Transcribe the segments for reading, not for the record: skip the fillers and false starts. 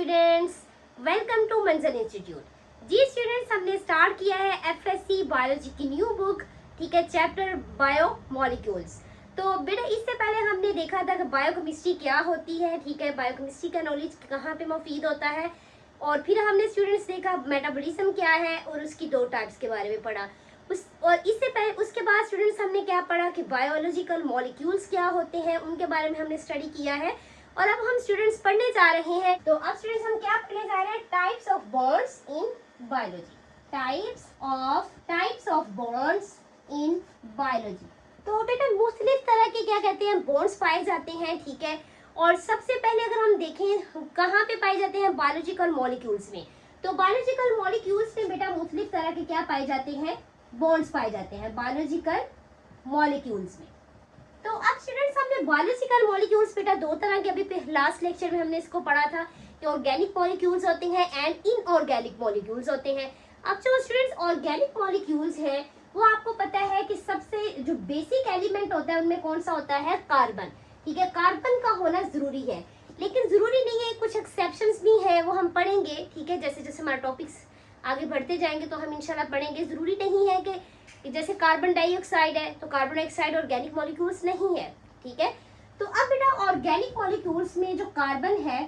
Students, welcome to मंजर institute. जी students, हमने start किया है एफएससी बायोलॉजी की न्यू बुक, ठीक है, चैप्टर बायो मॉलिक्यूल्स। तो बेटा इससे पहले हमने देखा था कि बायोकेमिस्ट्री क्या होती है, ठीक है, बायोकेमिस्ट्री का नॉलेज कहाँ पे मुफीद होता है। और फिर हमने स्टूडेंट्स देखा मेटाबॉलिज्म क्या है और उसकी दो टाइप्स के बारे में पढ़ा। और इससे पहले उसके बाद स्टूडेंट्स हमने क्या पढ़ा कि बायोलॉजिकल मॉलिक्यूल्स क्या होते हैं, उनके बारे में हमने स्टडी किया है। और अब हम स्टूडेंट्स पढ़ने जा रहे हैं। तो अब स्टूडेंट्स हम क्या पढ़ने जा रहे हैं? Types of bonds in biology. Types of bonds in biology. तो बेटा मुख्तलिफ तरह के क्या कहते हैं बॉन्ड्स पाए जाते हैं, ठीक है। और सबसे पहले अगर हम देखें कहाँ पे पाए जाते हैं, बायोलॉजिकल मॉलिक्यूल्स में। तो बायोलॉजिकल मॉलिक्यूल्स में बेटा मुख्तलिफ तरह के क्या पाए जाते हैं, बॉन्ड्स पाए जाते हैं बायोलॉजिकल मॉलिक्यूल्स में। तो अब स्टूडेंट्स हमने बायोलॉजिकल मॉलिक्यूल्स बेटा दो तरह के अभी लास्ट लेक्चर में हमने इसको पढ़ा था कि ऑर्गेनिक मॉलिक्यूल्स होते हैं एंड इनऑर्गेनिक मॉलिक्यूल्स होते हैं। अब जो स्टूडेंट्स ऑर्गेनिक मॉलिक्यूल्स हैं वो आपको पता है कि सबसे जो बेसिक एलिमेंट होता है उनमें कौन सा होता है, कार्बन, ठीक है। कार्बन का होना जरूरी है, लेकिन जरूरी नहीं है, कुछ एक्सेप्शंस भी है, वो हम पढ़ेंगे, ठीक है। जैसे जैसे हमारा टॉपिक्स आगे बढ़ते जाएंगे तो हम इंशाल्लाह पढ़ेंगे। जरूरी नहीं है कि जैसे कार्बन डाइऑक्साइड है तो कार्बन डाइऑक्साइड ऑर्गेनिक मॉलिक्यूल्स नहीं है, ठीक है। तो अब बेटा ऑर्गेनिक मॉलिक्यूल्स में जो कार्बन है,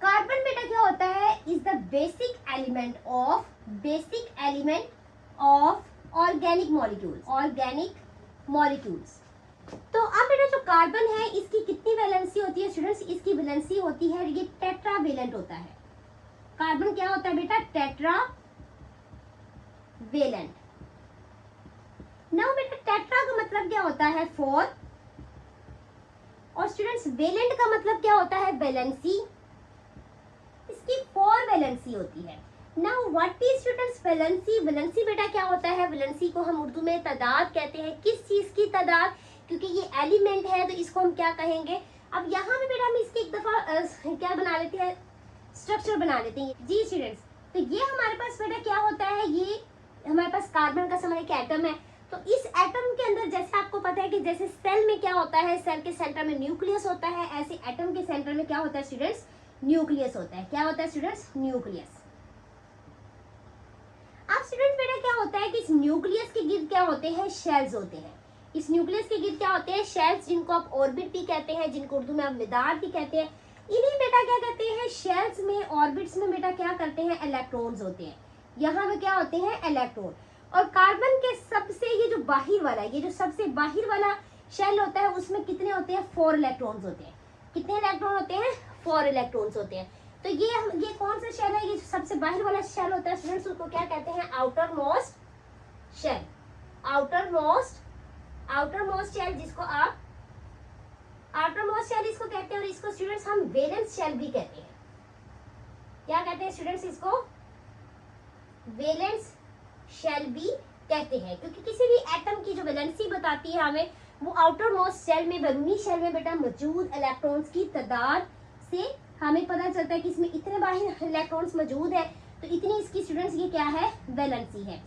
कार्बन बेटा क्या होता है, is the basic element of organic molecules. तो अब बेटा जो कार्बन है इसकी कितनी वैलेंसी होती है स्टूडेंट्स? इसकी वैलेंसी होती है, ये टेट्रावेलेंट होता है। कार्बन क्या होता है बेटा? टेट्रावेलेंट। नाउ बेटा टेट्रा का मतलब क्या होता है? 4। और स्टूडेंट्स वेलेंट का मतलब क्या होता है? वैलेंसी। इसकी 4 वैलेंसी होती है। Now what is students valency? Valency बेटा क्या होता है? वैलेंसी को हम उर्दू में तादाद कहते हैं। किस चीज की तादाद? क्योंकि ये एलिमेंट है तो इसको हम क्या कहेंगे? अब यहाँ पे बेटा हम इसकी एक दफा क्या बना लेते हैं, स्ट्रक्चर बना लेते हैं। जी स्टूडेंट्स, तो ये हमारे पास बेटा क्या होता है, ये हमारे पास कार्बन का समय एक एटम है। तो इस एटम के अंदर जैसे आपको पता है कि जैसे सेल में क्या होता है, सेल के सेंटर में न्यूक्लियस होता है, ऐसे एटम के सेंटर में क्या होता है स्टूडेंट्स? न्यूक्लियस होता है। क्या होता है स्टूडेंट्स? न्यूक्लियस। अब स्टूडेंट्स बेटा क्या होता है कि इस न्यूक्लियस के गिर्द क्या होते हैं? शेल्स होते हैं। इस न्यूक्लियस के गिर्द क्या होते हैं? शेल्स, जिनको आप ऑर्बिट भी कहते हैं, जिनको उर्दू में आप मिदार भी कहते हैं। इन्हीं बेटा क्या कहते हैं, शेल्स में, ऑर्बिट्स में बेटा क्या करते हैं? इलेक्ट्रॉन्स होते हैं। यहाँ पे क्या होते हैं? इलेक्ट्रॉन। और कार्बन के सबसे ये जो बाहर वाला, ये जो सबसे बाहर वाला शेल होता है उसमें कितने होते हैं? 4 इलेक्ट्रॉन्स होते हैं। कितने इलेक्ट्रॉन होते हैं? 4 इलेक्ट्रॉन्स होते हैं। तो ये कौन सा शेल है? ये सबसे बाहर वाला शेल होता है स्टूडेंट्स, उसको क्या कहते हैं? Outer most shell. Outer most shell, जिसको आप आउटर मोस्ट शेल इसको कहते हैं। और इसको स्टूडेंट्स हम वेलेंस शेल भी कहते हैं। क्या कहते हैं स्टूडेंट्स? इसको वेलेंस शेल भी कहते हैं, क्योंकि किसी भी एटम की जो वैलेंसी बताती है हमें, वो आउटर मोस्ट शेल में, बैरूनी शेल में बेटा मौजूद इलेक्ट्रॉन्स की तादाद से हमें पता चलता है कि इसमें इतने बाहर इलेक्ट्रॉन्स मौजूद है, तो इतनी इसकी स्टूडेंट्स ये क्या है? वैलेंसी है।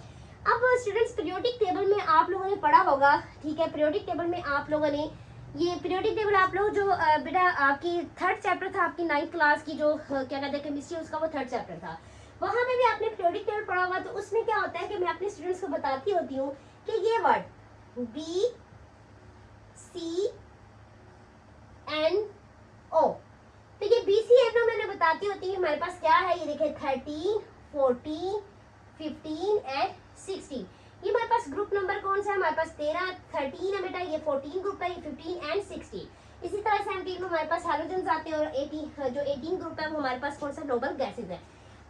अब स्टूडेंट्स पीरियोडिक टेबल में आप लोगों ने पढ़ा होगा, ठीक है। पीरियोडिक टेबल में आप लोगों ने ये पीरियोडिक टेबल आप लोग जो बेटा आपकी 3rd चैप्टर था, आपकी 9th क्लास की जो क्या कहते हैं केमिस्ट्री, उसका वो 3rd चैप्टर था, वहां में भी आपने पीरियोडिक टेबल पढ़ा होगा। तो उसमें क्या होता है कि मैं अपने स्टूडेंट्स को बताती होती हूँ कि ये वर्ड BCNO, तो ये BCNO मैंने बताती होती है हमारे पास क्या है। ये देखिए 13, 14, 15 एंड 16। ये हमारे पास ग्रुप नंबर कौन सा है? हमारे पास 13 है बेटा, ये 14 ग्रुप है, ये 15 एंड 16। इसी तरह 17 में हमारे पास हैलोजन्स आते हैं, और 18 ग्रुप है वो हमारे पास कौन सा? नोबल गैसेज है।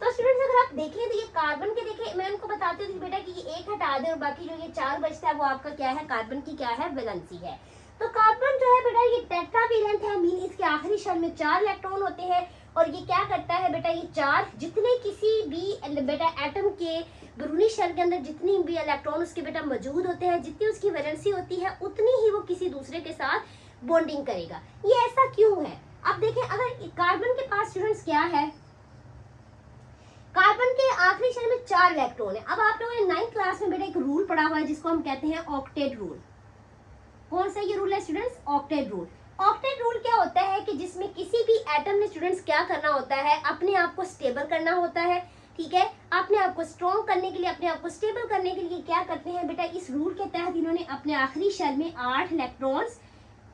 तो स्टूडेंट्स अगर आप देखें तो ये कार्बन के देखें, मैं उनको बताती हूँ बेटा कि ये एक हटा दे और बाकी जो ये 4 बचता है वो आपका क्या है? कार्बन की क्या है? वैलेंसी है। तो कार्बन जो है बेटा ये टेट्रावेलेंट है, मीन इसके आखिरी शेल में 4 इलेक्ट्रॉन होते हैं। और ये क्या करता है बेटा? ये 4 जितने किसी भी बेटा एटम के बैरूनी शेल के अंदर जितनी भी इलेक्ट्रॉन उसके बेटा मौजूद होते हैं, जितनी उसकी वैलेंसी होती है उतनी ही वो किसी दूसरे के साथ बॉन्डिंग करेगा। ये ऐसा क्यों है? अब देखें, अगर कार्बन के पास स्टूडेंट्स क्या है, कार्बन के आखिरी शेल में 4 इलेक्ट्रॉन है। अब आप लोगों ने 9th क्लास में बेटा एक रूल पढ़ा हुआ है जिसको हम कहते हैं ऑक्टेट रूल। कौन सा ये रूल है students? Octet rule. Octet rule क्या होता है कि जिसमें किसी भी एटम ने स्टूडेंट्स क्या करना होता है, अपने आप को स्टेबल करना होता है, ठीक है। अपने आप को स्ट्रॉन्ग करने के लिए, अपने आप को स्टेबल करने के लिए क्या करते हैं बेटा, इस रूल के तहत इन्होंने अपने आखिरी शेल में 8 इलेक्ट्रॉन्स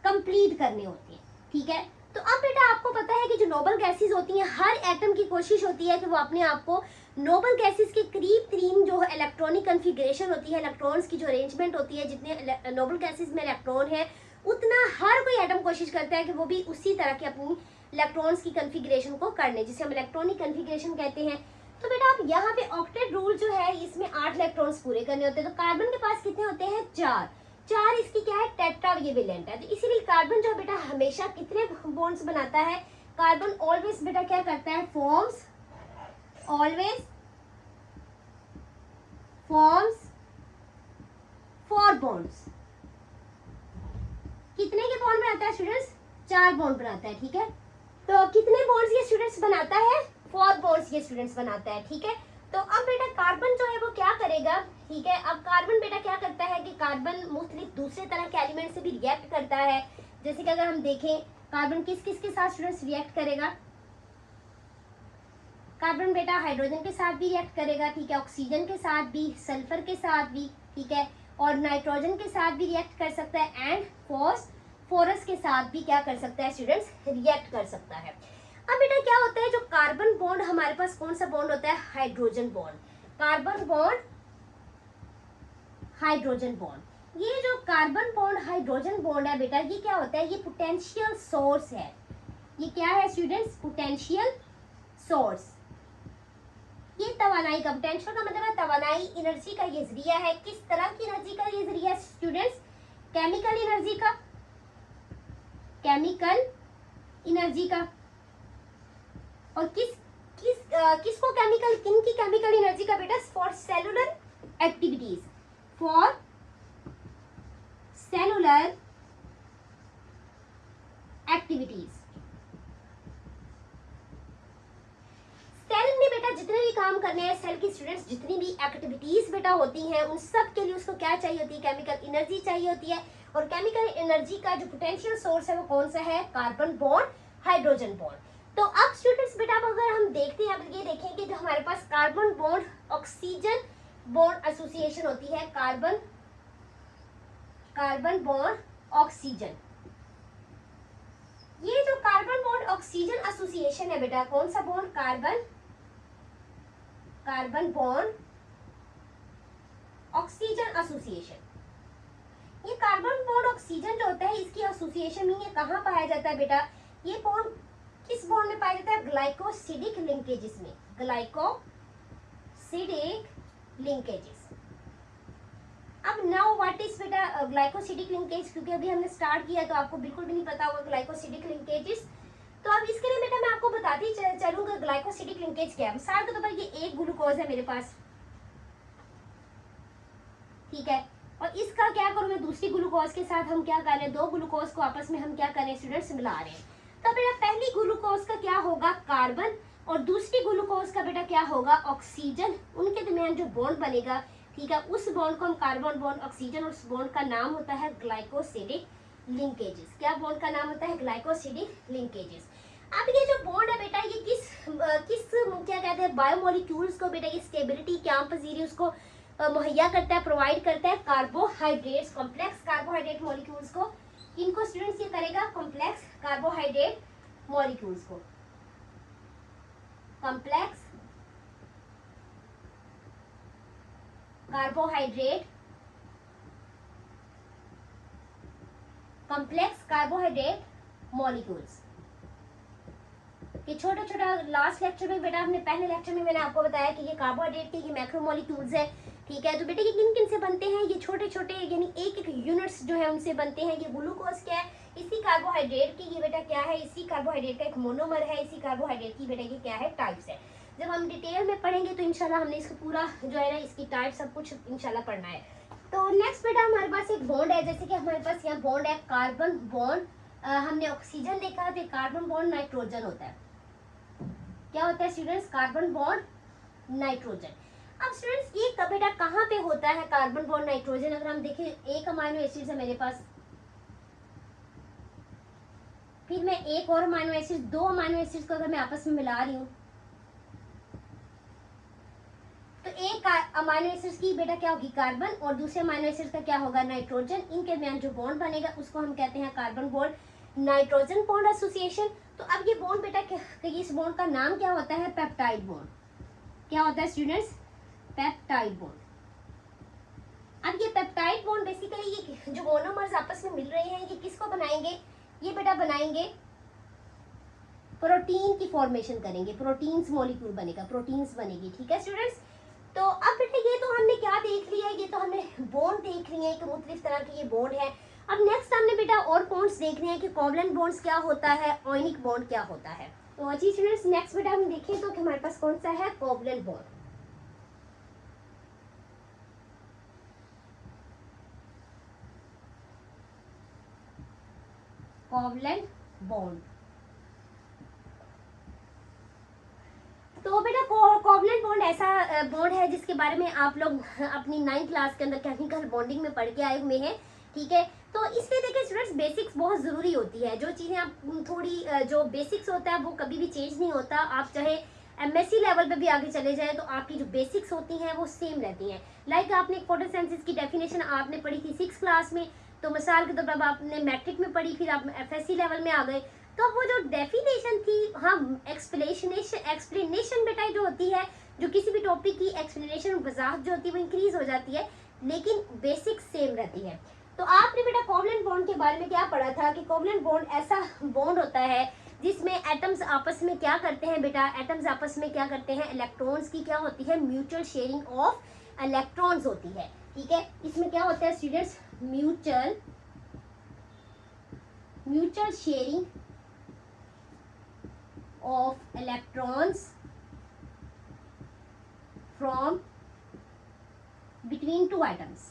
कंप्लीट करने होते हैं, ठीक है। तो अब बेटा आपको पता है कि जो नोबल गैसेस होती हैं, हर एटम की कोशिश होती है कि वो अपने आप को नोबल गैसेस के करीब जो इलेक्ट्रॉनिक कन्फिग्रेशन होती है, इलेक्ट्रॉन्स की जो अरेंजमेंट होती है, जितने नोबल गैसेस में इलेक्ट्रॉन है उतना हर कोई एटम कोशिश करता है कि वो भी उसी तरह के अपनी इलेक्ट्रॉन्स की कन्फिग्रेशन को करने, जिसे हम इलेक्ट्रॉनिक कन्फिग्रेशन कहते हैं। तो बेटा आप यहाँ पे ऑक्टेट रूल जो है इसमें 8 इलेक्ट्रॉन्स पूरे करने होते हैं। तो कार्बन के पास कितने होते हैं, 4 इसकी क्या है, टेट्रा ये वेलेंट है। तो इसीलिए कार्बन जो बेटा हमेशा कितने बॉन्ड्स बनाता है, कार्बन ऑलवेज बेटा क्या करता है, फॉर्म्स 4 बॉन्ड्स। कितने के बॉन्ड बनाता है स्टूडेंट्स, 4 बॉन्ड बनाता है, ठीक है। तो कितने बॉन्ड्स ये स्टूडेंट्स बनाता है, 4 बॉन्ड्स ये स्टूडेंट्स बनाता है, ठीक है। तो अब बेटा कार्बन जो है वो क्या करेगा, ठीक है। अब कार्बन बेटा क्या करता है कि कार्बन मुख्तलिफ दूसरे तरह के एलिमेंट से भी रिएक्ट करता है। जैसे कि अगर हम देखें कार्बन किस किस के साथ स्टूडेंट्स रिएक्ट करेगा, कार्बन बेटा हाइड्रोजन के साथ भी रिएक्ट करेगा, ठीक है, ऑक्सीजन के साथ भी, सल्फर के साथ भी, ठीक है, और नाइट्रोजन के साथ भी रिएक्ट कर सकता है, एंड फॉस्फोरस के साथ भी क्या कर सकता है स्टूडेंट्स, रिएक्ट कर सकता है। अब बेटा क्या होता है, जो कार्बन बॉन्ड हमारे पास कौन सा बॉन्ड होता है, hydrogen bond, carbon bond hydrogen bond. ये जो कार्बन बॉन्ड हाइड्रोजन बॉन्ड है बेटा, ये क्या होता है, ये पोटेंशियल सोर्स है। ये क्या है स्टूडेंट्स, पोटेंशियल सोर्स। ये तवानाई का, पोटेंशियल का मतलब है तवानाई, एनर्जी का ये जरिया है। किस तरह की एनर्जी का ये जरिया है स्टूडेंट्स, केमिकल एनर्जी का, केमिकल एनर्जी का। और किसको केमिकल, किन की केमिकल एनर्जी का बेटा, for cellular activities, for cellular activities. Cell में बेटा जितने भी काम करने हैं, सेल की स्टूडेंट्स जितनी भी एक्टिविटीज बेटा होती हैं, उन सब के लिए उसको क्या चाहिए होती है, केमिकल एनर्जी चाहिए होती है। और केमिकल एनर्जी का जो पोटेंशियल सोर्स है वो कौन सा है, कार्बन बॉन्ड हाइड्रोजन बॉन्ड। तो अब स्टूडेंट्स बेटा अगर हम देखते हैं, अब ये देखें कि जो हमारे पास carbon bond oxygen bond association होती है, कार्बन बॉन्ड ऑक्सीजन, ये जो कार्बन बॉन्ड ऑक्सीजन एसोसिएशन है बेटा, कौन सा bond, carbon bond oxygen association. ये कार्बन बॉन्ड ऑक्सीजन जो होता है इसकी एसोसिएशन में ये कहाँ पाया जाता है बेटा, ये बॉन्ड किस बॉन्ड में पाया जाता है, ग्लाइकोसिडिक लिंकेजेस में, ग्लाइकोसिडिक लिंकेजेस। अब नाउ व्हाट इज बेटा ग्लाइकोसिडिक लिंकेज, क्योंकि अभी हमने स्टार्ट किया तो आपको बिल्कुल भी नहीं पता होगा ग्लाइकोसिडिक लिंकेजेस। तो अब इसके लिए बेटा मैं आपको बताती चलूंगा ग्लाइकोसिडिक लिंकेज क्या है। मिसाल के तौर पर ये एक ग्लूकोज है मेरे पास, ठीक है, और इसका क्या करूं मैं, दूसरी ग्लूकोज के साथ हम क्या कर रहे हैं, 2 ग्लूकोज को आपस में हम क्या कर रहे हैं स्टूडेंट्स, मिला रहे हैं। तो बेटा पहली ग्लूकोज का क्या होगा, कार्बन, और दूसरी ग्लूकोज का बेटा क्या होगा, ऑक्सीजन। उनके दरमियान जो बॉन्ड बनेगा, ठीक है, उस बॉन्ड को हम कार्बन बॉन्ड ऑक्सीजन, और उस बॉन्ड का नाम होता है ग्लाइकोसिडिक लिंकेजेस। क्या बॉन्ड का नाम होता है, ग्लाइकोसिडिक लिंकेजेस। अब ये जो बॉन्ड है बेटा, ये किस क्या कहते हैं, बायोमोलिक्यूल्स को बेटा ये स्टेबिलिटी क्या पजीरी उसको मुहैया करता है, प्रोवाइड करता है, कार्बोहाइड्रेट्स, कॉम्प्लेक्स कार्बोहाइड्रेट मॉलिक्यूल्स को। इनको स्टूडेंट्स ये करेगा, कॉम्प्लेक्स कार्बोहाइड्रेट मॉलिक्यूल्स को, complex carbohydrate, complex carbohydrate molecules. ये छोटा छोटा लास्ट लेक्चर में बेटा, हमने पहले लेक्चर में मैंने आपको बताया कि ये कार्बोहाइड्रेट के ये मैक्रोमोलिक्यूल्स है, ठीक है। तो बेटा ये किन किन से बनते हैं, ये छोटे छोटे यानी एक एक यूनिट्स जो है उनसे बनते हैं। ये ग्लूकोज क्या है, इसी कार्बोहाइड्रेट की ये बेटा क्या है, इसी कार्बोहाइड्रेट का एक मोनोमर है, इसी कार्बोहाइड्रेट की बेटा ये क्या है, टाइप्स है। जब हम डिटेल में पढ़ेंगे तो इंशाल्लाह हमने इसको पूरा जो है ना इसकी टाइप सब कुछ इंशाल्लाह पढ़ना है। तो नेक्स्ट बेटा हमारे पास एक बॉन्ड है, जैसे कि हमारे पास यहाँ बॉन्ड है कार्बन बॉन्ड, हमने ऑक्सीजन देखा तो कार्बन बॉन्ड नाइट्रोजन होता है। क्या होता है स्टूडेंट्स, कार्बन बॉन्ड नाइट्रोजन। अब स्टूडेंट्स ये बेटा कहाँ पे होता है कार्बन बॉन्ड नाइट्रोजन, अगर हम देखें एक अमाइनो एसिड है मेरे पास, फिर मैं एक और अमाइनो एसिड, दो अमाइनो एसिड्स को अगर मैं आपस में मिला रही हूँ तो एक अमाइनो एसिड्स की बेटा क्या होगी कार्बन, और दूसरे अमाइनो एसिड्स का क्या होगा नाइट्रोजन। इनके दरमियान जो बॉन्ड बनेगा उसको हम कहते हैं carbon bond nitrogen bond association. तो अब ये बॉन्ड बेटा इस बॉन्ड का नाम क्या होता है, पेप्टाइड बॉन्ड। क्या होता है स्टूडेंट्स, पेप्टाइड बॉन्ड। अब ये पेप्टाइड बॉन्ड बेसिकली ये जो मोनोमर्स आपस में मिल रहे हैं ये किसको बनाएंगे, ये बेटा बनाएंगे प्रोटीन की फॉर्मेशन करेंगे, प्रोटीन्स मॉलिक्यूल बनेगा, प्रोटीन्स बनेगी। ठीक है स्टूडेंट्स, तो अब बेटा ये तो हमने क्या देख लिया, ये तो हमने बॉन्ड देख लिए हैं कि मुख्तलिफ तरह के ये बॉन्ड है। अब नेक्स्ट हमने बेटा और बॉन्ड्स देख रहे हैं कि कोवलेंट बॉन्ड्स क्या होता है, आयनिक बॉन्ड क्या होता है। तो अच्छी स्टूडेंट्स नेक्स्ट बेटा हम देखें तो हमारे पास कौन सा है, कोवलेंट बॉन्ड। कोवलेंट बॉन्ड, तो बेटा कोवलेंट बॉन्ड ऐसा बॉन्ड है जिसके बारे में आप लोग अपनी 9th क्लास के अंदर केमिकल बॉन्डिंग में पढ़ के आए हुए हैं। ठीक है, तो इसलिए देखिए स्टूडेंट्स बेसिक्स बहुत ज़रूरी होती है। जो चीज़ें आप थोड़ी जो बेसिक्स होता है वो कभी भी चेंज नहीं होता। आप चाहे एमएससी लेवल पे भी आगे चले जाए तो आपकी जो बेसिक्स होती हैं वो सेम रहती हैं। लाइक आपने फोटोसिंथेसिस की डेफिनेशन आपने पढ़ी थी 6th क्लास में, तो मिसाल के तौर पर आपने मैट्रिक में पढ़ी, फिर आप एफएससी लेवल में आ गए, तो वो जो डेफिनेशन थी, हाँ एक्सप्लेनेशन बेटा जो होती है, जो किसी भी टॉपिक की एक्सप्लेनेशन वजाहत जो होती है वो इंक्रीज हो जाती है, लेकिन बेसिक सेम रहती है। तो आपने बेटा कोवलेंट बॉन्ड के बारे में क्या पढ़ा था कि कोवलेंट बॉन्ड ऐसा बॉन्ड होता है जिसमें एटम्स आपस में क्या करते हैं बेटा, एटम्स आपस में क्या करते हैं, इलेक्ट्रॉन्स की क्या होती है, म्यूचुअल शेयरिंग ऑफ इलेक्ट्रॉन्स होती है। ठीक है, इसमें क्या होता है students, mutual sharing of electrons from between two atoms।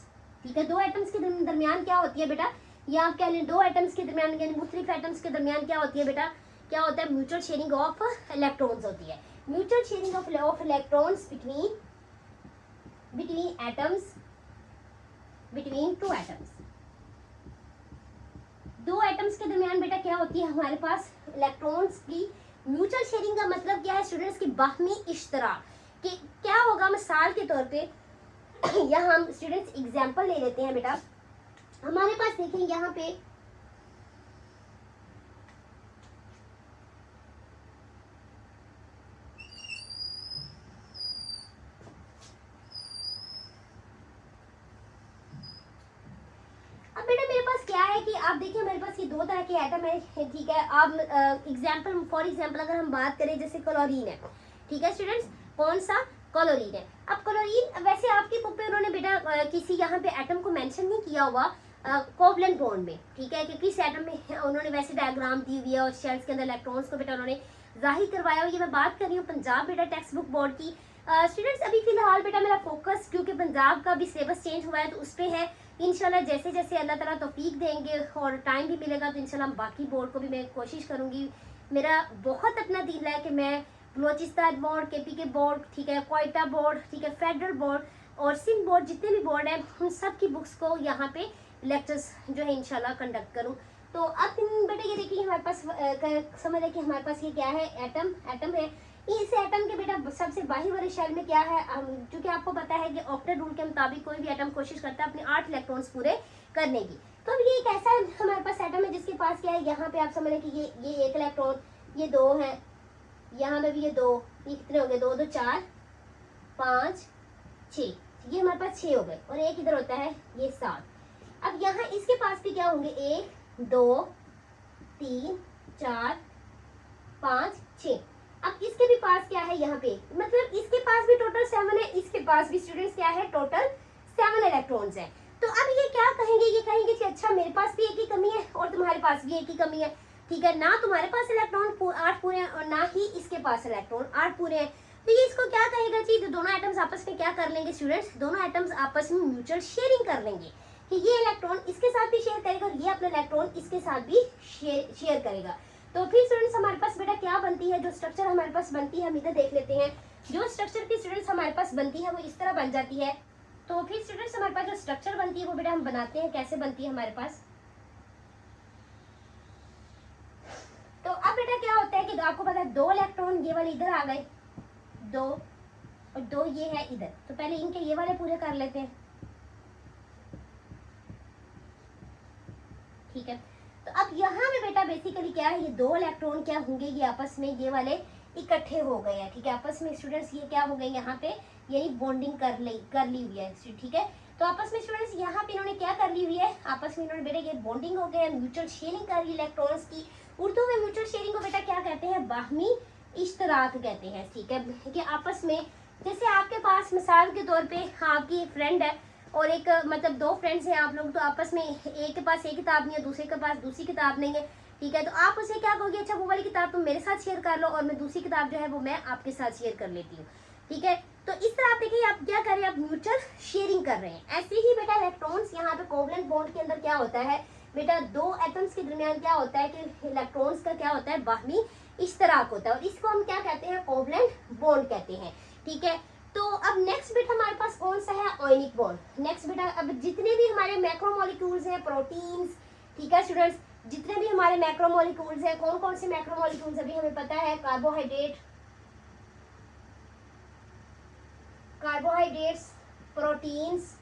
ठीक है, दो एटम्स के दरमियान क्या होती है बेटा, या आप कह लें दो एटम्स के दरमियान यानी मुख्तलिफ एटम्स के दरमियान क्या होती है बेटा, क्या होता है, म्यूचुअल शेयरिंग ऑफ इलेक्ट्रॉन्स होती है। Mutual sharing of electrons between atoms, between two atoms. दो एटम्स के दरमियान बेटा क्या होती है हमारे पास, इलेक्ट्रॉन्स की म्यूचुअल शेयरिंग का मतलब क्या है स्टूडेंट्स की बाहमी इश्तराक। कि क्या होगा, मिसाल के तौर पे यहाँ हम स्टूडेंट्स एग्जांपल ले लेते हैं बेटा। हमारे पास देखें यहाँ पे अब बेटा मेरे पास क्या है कि आप देखिए मेरे पास ये दो तरह के एटम है। ठीक है, आप एग्जांपल फॉर एग्जांपल अगर हम बात करें जैसे क्लोरीन है। ठीक है स्टूडेंट्स, कौन सा, क्लोरीन है। अब क्लोरीन वैसे आपकी बुक पे उन्होंने बेटा किसी यहाँ पे एटम को मेंशन नहीं किया हुआ कोवलेंट बॉन्ड में। ठीक है, क्योंकि इस एटम में उन्होंने वैसे डायग्राम दी हुई है और शेल्स के अंदर इलेक्ट्रॉन्स को बेटा उन्होंने जाहिर करवाया हुआ। ये मैं बात कर रही हूँ पंजाब बेटा टेक्स्ट बुक बोर्ड की। स्टूडेंट्स अभी फिलहाल बेटा मेरा फोकस क्योंकि पंजाब का भी सिलेबस चेंज हुआ है तो उस पर है। इंशाल्लाह जैसे जैसे अल्लाह ताला तौफीक देंगे और टाइम भी मिलेगा तो इंशाल्लाह बाकी बोर्ड को भी मैं कोशिश करूँगी। मेरा बहुत अपना दिल है कि मैं बलोचिस्तान बोर्ड, KPK बोर्ड, ठीक है, क्वेटा बोर्ड, ठीक है, फेडरल बोर्ड और सिंध बोर्ड, जितने भी बोर्ड हैं उन सब की बुक्स को यहाँ पे लेक्चर्स जो है इंशाल्लाह कंडक्ट करूँ। तो अब बेटा ये देखिए हमारे पास समझ है कि हमारे पास ये क्या है, एटम है। इस एटम के बेटा सबसे बाहरी वाले शेल में क्या है, क्योंकि आपको पता है कि ऑक्टेट रूल के मुताबिक कोई भी एटम कोशिश करता है अपने 8 इलेक्ट्रॉन्स पूरे करने की। तो अब ये एक ऐसा हमारे पास एटम है जिसके पास क्या है, यहाँ पे आप समझ लें कि ये 1 इलेक्ट्रॉन, ये 2 है, यहाँ पे भी ये 2, ये कितने हो गए, 2 2 4 5 6, ये हमारे पास 6 हो गए और एक इधर होता है ये 7। अब यहाँ इसके पास भी क्या होंगे, 1 2 3 4 5 6। अब इसके भी पास क्या है यहाँ पे, मतलब इसके पास भी टोटल 7 है, इसके पास भी स्टूडेंट्स क्या है, टोटल 7 इलेक्ट्रॉन्स है। तो अब ये क्या कहेंगे, ये कहेंगे कि अच्छा मेरे पास भी एक ही कमी है और तुम्हारे पास भी एक ही कमी है। ठीक है, ना तुम्हारे पास इलेक्ट्रॉन 8 पूरे हैं और ना ही इसके पास इलेक्ट्रॉन 8 पूरे हैं। तो ये इसको क्या कहेगा जी, तो दोनों एटम्स आपस में क्या कर लेंगे स्टूडेंट्स, दोनों एटम्स आपस में म्यूचुअल शेयरिंग कर लेंगे कि ये इलेक्ट्रॉन इसके साथ भी शेयर करेगा और ये अपना इलेक्ट्रॉन इसके साथ भी शेयर करेगा। तो फिर स्टूडेंट्स हमारे पास बेटा क्या बनती है, जो स्ट्रक्चर हमारे पास बनती है हम इधर देख लेते हैं। जो स्ट्रक्चर की स्टूडेंट्स हमारे पास बनती है वो इस तरह बन जाती है। तो फिर स्टूडेंट्स हमारे पास जो स्ट्रक्चर बनती है वो बेटा हम बनाते हैं, कैसे बनती है हमारे पास। क्या होता है कि आपको पता है 2 इलेक्ट्रॉन ये वाले इधर आ गए, 2 और 2 ये है इधर, तो पहले इनके ये वाले पूरे कर लेते हैं, ठीक है। तो अब यहाँ पे बेटा बेसिकली क्या है, ये 2 इलेक्ट्रॉन क्या होंगे, ये आपस में ये वाले इकट्ठे हो गए हैं, ठीक है। आपस में स्टूडेंट्स ये क्या हो गए यहाँ पे, यही बॉन्डिंग कर ली हुई है, ठीक है। तो आपस में स्टूडेंट्स यहाँ पे इन्होंने क्या कर ली हुई है, आपस में इन्होंने बेटा ये बॉन्डिंग हो गया, म्यूचुअल शेयरिंग कर ली इलेक्ट्रॉन्स की। उर्दू में म्यूचुअल शेयरिंग को बेटा क्या कहते हैं, बाहमी इश्तराक कहते हैं, ठीक है। कि आपस में जैसे आपके पास मिसाल के तौर पे आपकी एक फ्रेंड है और एक मतलब 2 फ्रेंड्स हैं आप लोग, तो आपस में एक के पास एक किताब नहीं है, दूसरे के पास दूसरी किताब नहीं है, ठीक है। तो आप उसे क्या कहोगे, अच्छा वो वाली किताब तुम मेरे साथ शेयर कर लो और मैं दूसरी किताब जो है वो मैं आपके साथ शेयर कर लेती हूँ, ठीक है। तो इस तरह आप देखिए आप क्या कर रहे हैं, आप म्यूचुअल शेयरिंग कर रहे हैं। ऐसे ही बेटा इलेक्ट्रॉन्स यहाँ पे कोवलेंट बॉन्ड के अंदर क्या होता है बेटा, 2 एटम्स के दरमियान क्या होता है कि इलेक्ट्रॉन्स का क्या होता है, बाहमी इश्तराक होता है, और इसको हम क्या कहते हैं, कोवलेंट बॉन्ड कहते हैं, ठीक है। तो अब नेक्स्ट बिट हमारे पास कौन सा है, आयनिक बॉन्ड। नेक्स्ट बेटा अब जितने भी हमारे मैक्रोमोलिक्यूल्स हैं, प्रोटीन्स, ठीक है स्टूडेंट्स, जितने भी हमारे मैक्रोमोलिक्यूल्स हैं, कौन कौन से मैक्रोमोलिक्यूल्स अभी हमें पता है, कार्बोहाइड्रेट्स, प्रोटीन्स,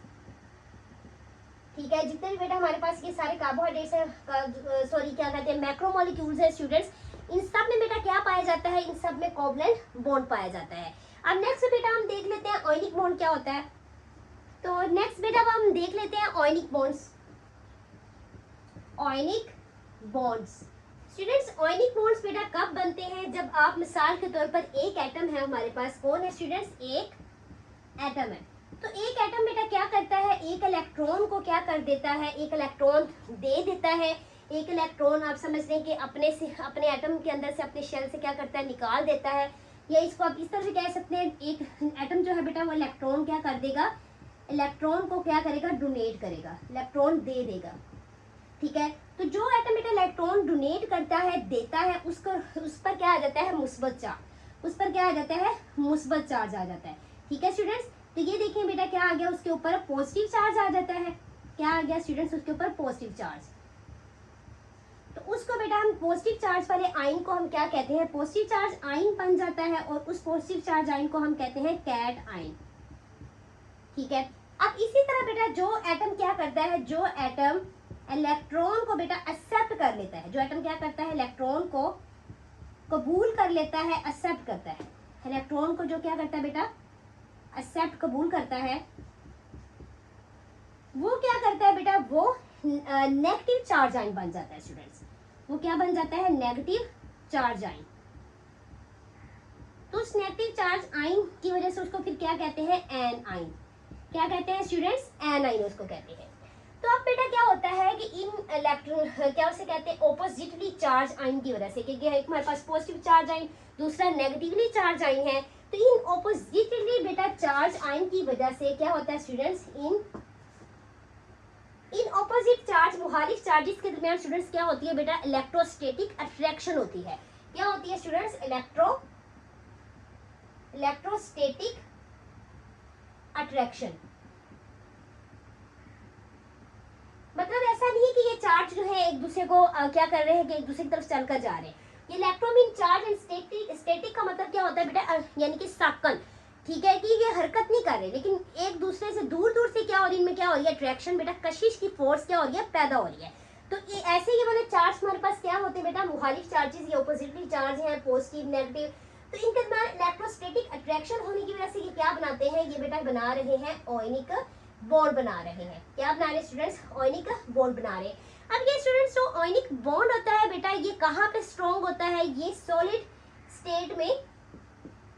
ठीक है। जितने भी बेटा हमारे पास ये सारे कार्बोहाइड्रेट्स हैं, सॉरी क्या कहते हैं, मैक्रोमोलिक्यूल्स हैं स्टूडेंट्स, इन सब में बेटा क्या पाया जाता है, इन सब में कोवलेंट बॉन्ड पाया जाता है। अब नेक्स्ट बेटा हम देख लेते हैं आयनिक बॉन्ड क्या होता है। तो नेक्स्ट बेटा अब हम देख लेते हैं आयनिक बॉन्ड्स। आयनिक बॉन्ड्स स्टूडेंट्स, आयनिक बॉन्ड्स बेटा कब बनते हैं, जब आप मिसाल के तौर पर एक एटम है हमारे पास, कौन है स्टूडेंट्स, एक एटम है। तो एक एटम बेटा क्या करता है, एक इलेक्ट्रॉन को क्या कर देता है, एक इलेक्ट्रॉन दे देता है, एक इलेक्ट्रॉन आप समझ लें कि अपने एटम के अंदर से, अपने शेल से क्या करता है, निकाल देता है, या इसको आप इस तरह से कह सकते हैं, एक एटम जो है बेटा वो इलेक्ट्रॉन क्या कर देगा, इलेक्ट्रॉन को क्या करेगा, डोनेट करेगा, इलेक्ट्रॉन दे देगा, ठीक है। तो जो एटम बेटा इलेक्ट्रॉन डोनेट करता है, देता है, उसको उस पर क्या आ जाता है, मुस्बत चार्ज, उस पर क्या आ जाता है, मुस्बत चार्ज आ जाता है, ठीक है स्टूडेंट्स। तो ये देखिए बेटा क्या आ गया, उसके ऊपर पॉजिटिव चार्ज आ जाता है, क्या आ गया स्टूडेंट्स, उसके ऊपर पॉजिटिव चार्ज। तो उसको बेटा हम पॉजिटिव चार्ज वाले आयन को हम क्या कहते हैं, पॉजिटिव चार्ज आयन बन जाता है, और उस पॉजिटिव चार्ज आयन को हम कहते हैं कैट आयन, ठीक है। अब इसी तरह बेटा जो एटम क्या करता है, जो एटम इलेक्ट्रॉन को बेटा एक्सेप्ट कर लेता है, जो एटम क्या करता है, इलेक्ट्रॉन को कबूल कर लेता है, एक्सेप्ट करता है, इलेक्ट्रॉन को जो क्या करता है बेटा, एक्सेप्ट कबूल करता है, वो क्या करता है बेटा, वो नेगेटिव चार्ज आयन बन जाता है स्टूडेंट्स, वो क्या बन जाता है, नेगेटिव चार्ज आयन। तो उस नेगेटिव चार्ज आयन की वजह से उसको फिर क्या कहते हैं, एन आयन, क्या कहते हैं स्टूडेंट्स, एन आयन उसको कहते हैं। तो अब बेटा क्या होता है कि इन इलेक्ट्रॉन क्या उसे कहते हैं, ऑपोजिटली चार्ज आयन की वजह से, क्योंकि एक हमारे पास पॉजिटिव चार्ज आयन, दूसरा नेगेटिवली चार्ज आयन है, तो इन ऑपोजिटली बेटा चार्ज आयन की वजह से क्या होता है स्टूडेंट्स, इन ऑपोजिट चार्ज, मुखालिफ चार्जेस के दरमियान स्टूडेंट्स क्या होती है बेटा, इलेक्ट्रोस्टैटिक अट्रैक्शन होती है। क्या होती है स्टूडेंट्स, इलेक्ट्रोस्टैटिक अट्रैक्शन। मतलब ऐसा नहीं है कि ये चार्ज जो है एक दूसरे को क्या कर रहे हैं कि एक दूसरे की तरफ चलकर जा रहे हैं। ये इलेक्ट्रोमीन चार्ज एंड स्टैटिक का मतलब क्या होता है बेटा, यानी कि साकन, ठीक है, कि ये हरकत नहीं कर रहे, लेकिन एक दूसरे से दूर दूर से क्या हो रही है, इनमें क्या हो रही है, अट्रैक्शन बेटा, कशिश की फोर्स क्या हो रही है, पैदा हो रही है। तो ये ऐसे ही वाले चार्ज हमारे पास क्या होते हैं बेटा, मुखालिफ चार्जेस, ये ऑपोजिटली चार्ज हैं, पॉजिटिव नेगेटिव, तो इनके दरमियान इलेक्ट्रोस्टैटिक अट्रैक्शन होने की वजह से ये क्या बनाते हैं, ये बेटा बना रहे हैं आयनिक बॉन्ड बना रहे हैं। क्या बना रहे हैं स्टूडेंट्स, आयनिक बॉन्ड बना रहे हैं। अब ये स्टूडेंट्स जो आयनिक बॉन्ड होता है बेटा, ये कहाँ पे स्ट्रॉन्ग होता है, ये सॉलिड स्टेट में,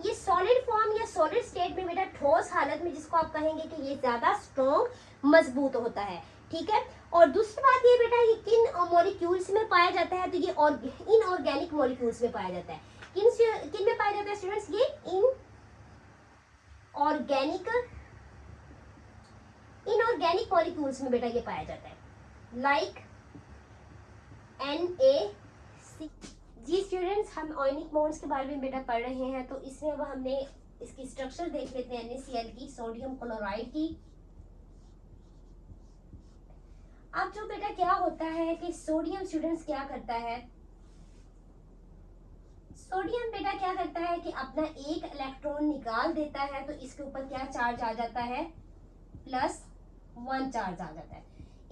ये सॉलिड फॉर्म या सॉलिड स्टेट में बेटा, ठोस हालत में, जिसको आप कहेंगे कि ये ज्यादा स्ट्रॉन्ग मजबूत होता है, ठीक है। और दूसरी बात ये बेटा, ये किन मॉलिक्यूल्स में पाया जाता है, तो ये इनऑर्गेनिक मॉलिक्यूल्स में पाया जाता है। किन में पाया जाता है स्टूडेंट्स, ये इनऑर्गेनिक मॉलिक्यूल्स में बेटा ये पाया जाता है, लाइक NaC। जी स्टूडेंट्स, हम आयनिक बॉन्ड्स के बारे में बेटा पढ़ रहे हैं, तो इसमें अब हमने इसकी स्ट्रक्चर देख लेते हैं, NaCl की, सोडियम क्लोराइड की। अब जो बेटा क्या होता है कि सोडियम स्टूडेंट्स क्या करता है, सोडियम बेटा क्या करता है कि अपना एक इलेक्ट्रॉन निकाल देता है, तो इसके ऊपर क्या चार्ज आ जाता है, +1 चार्ज आ जाता है।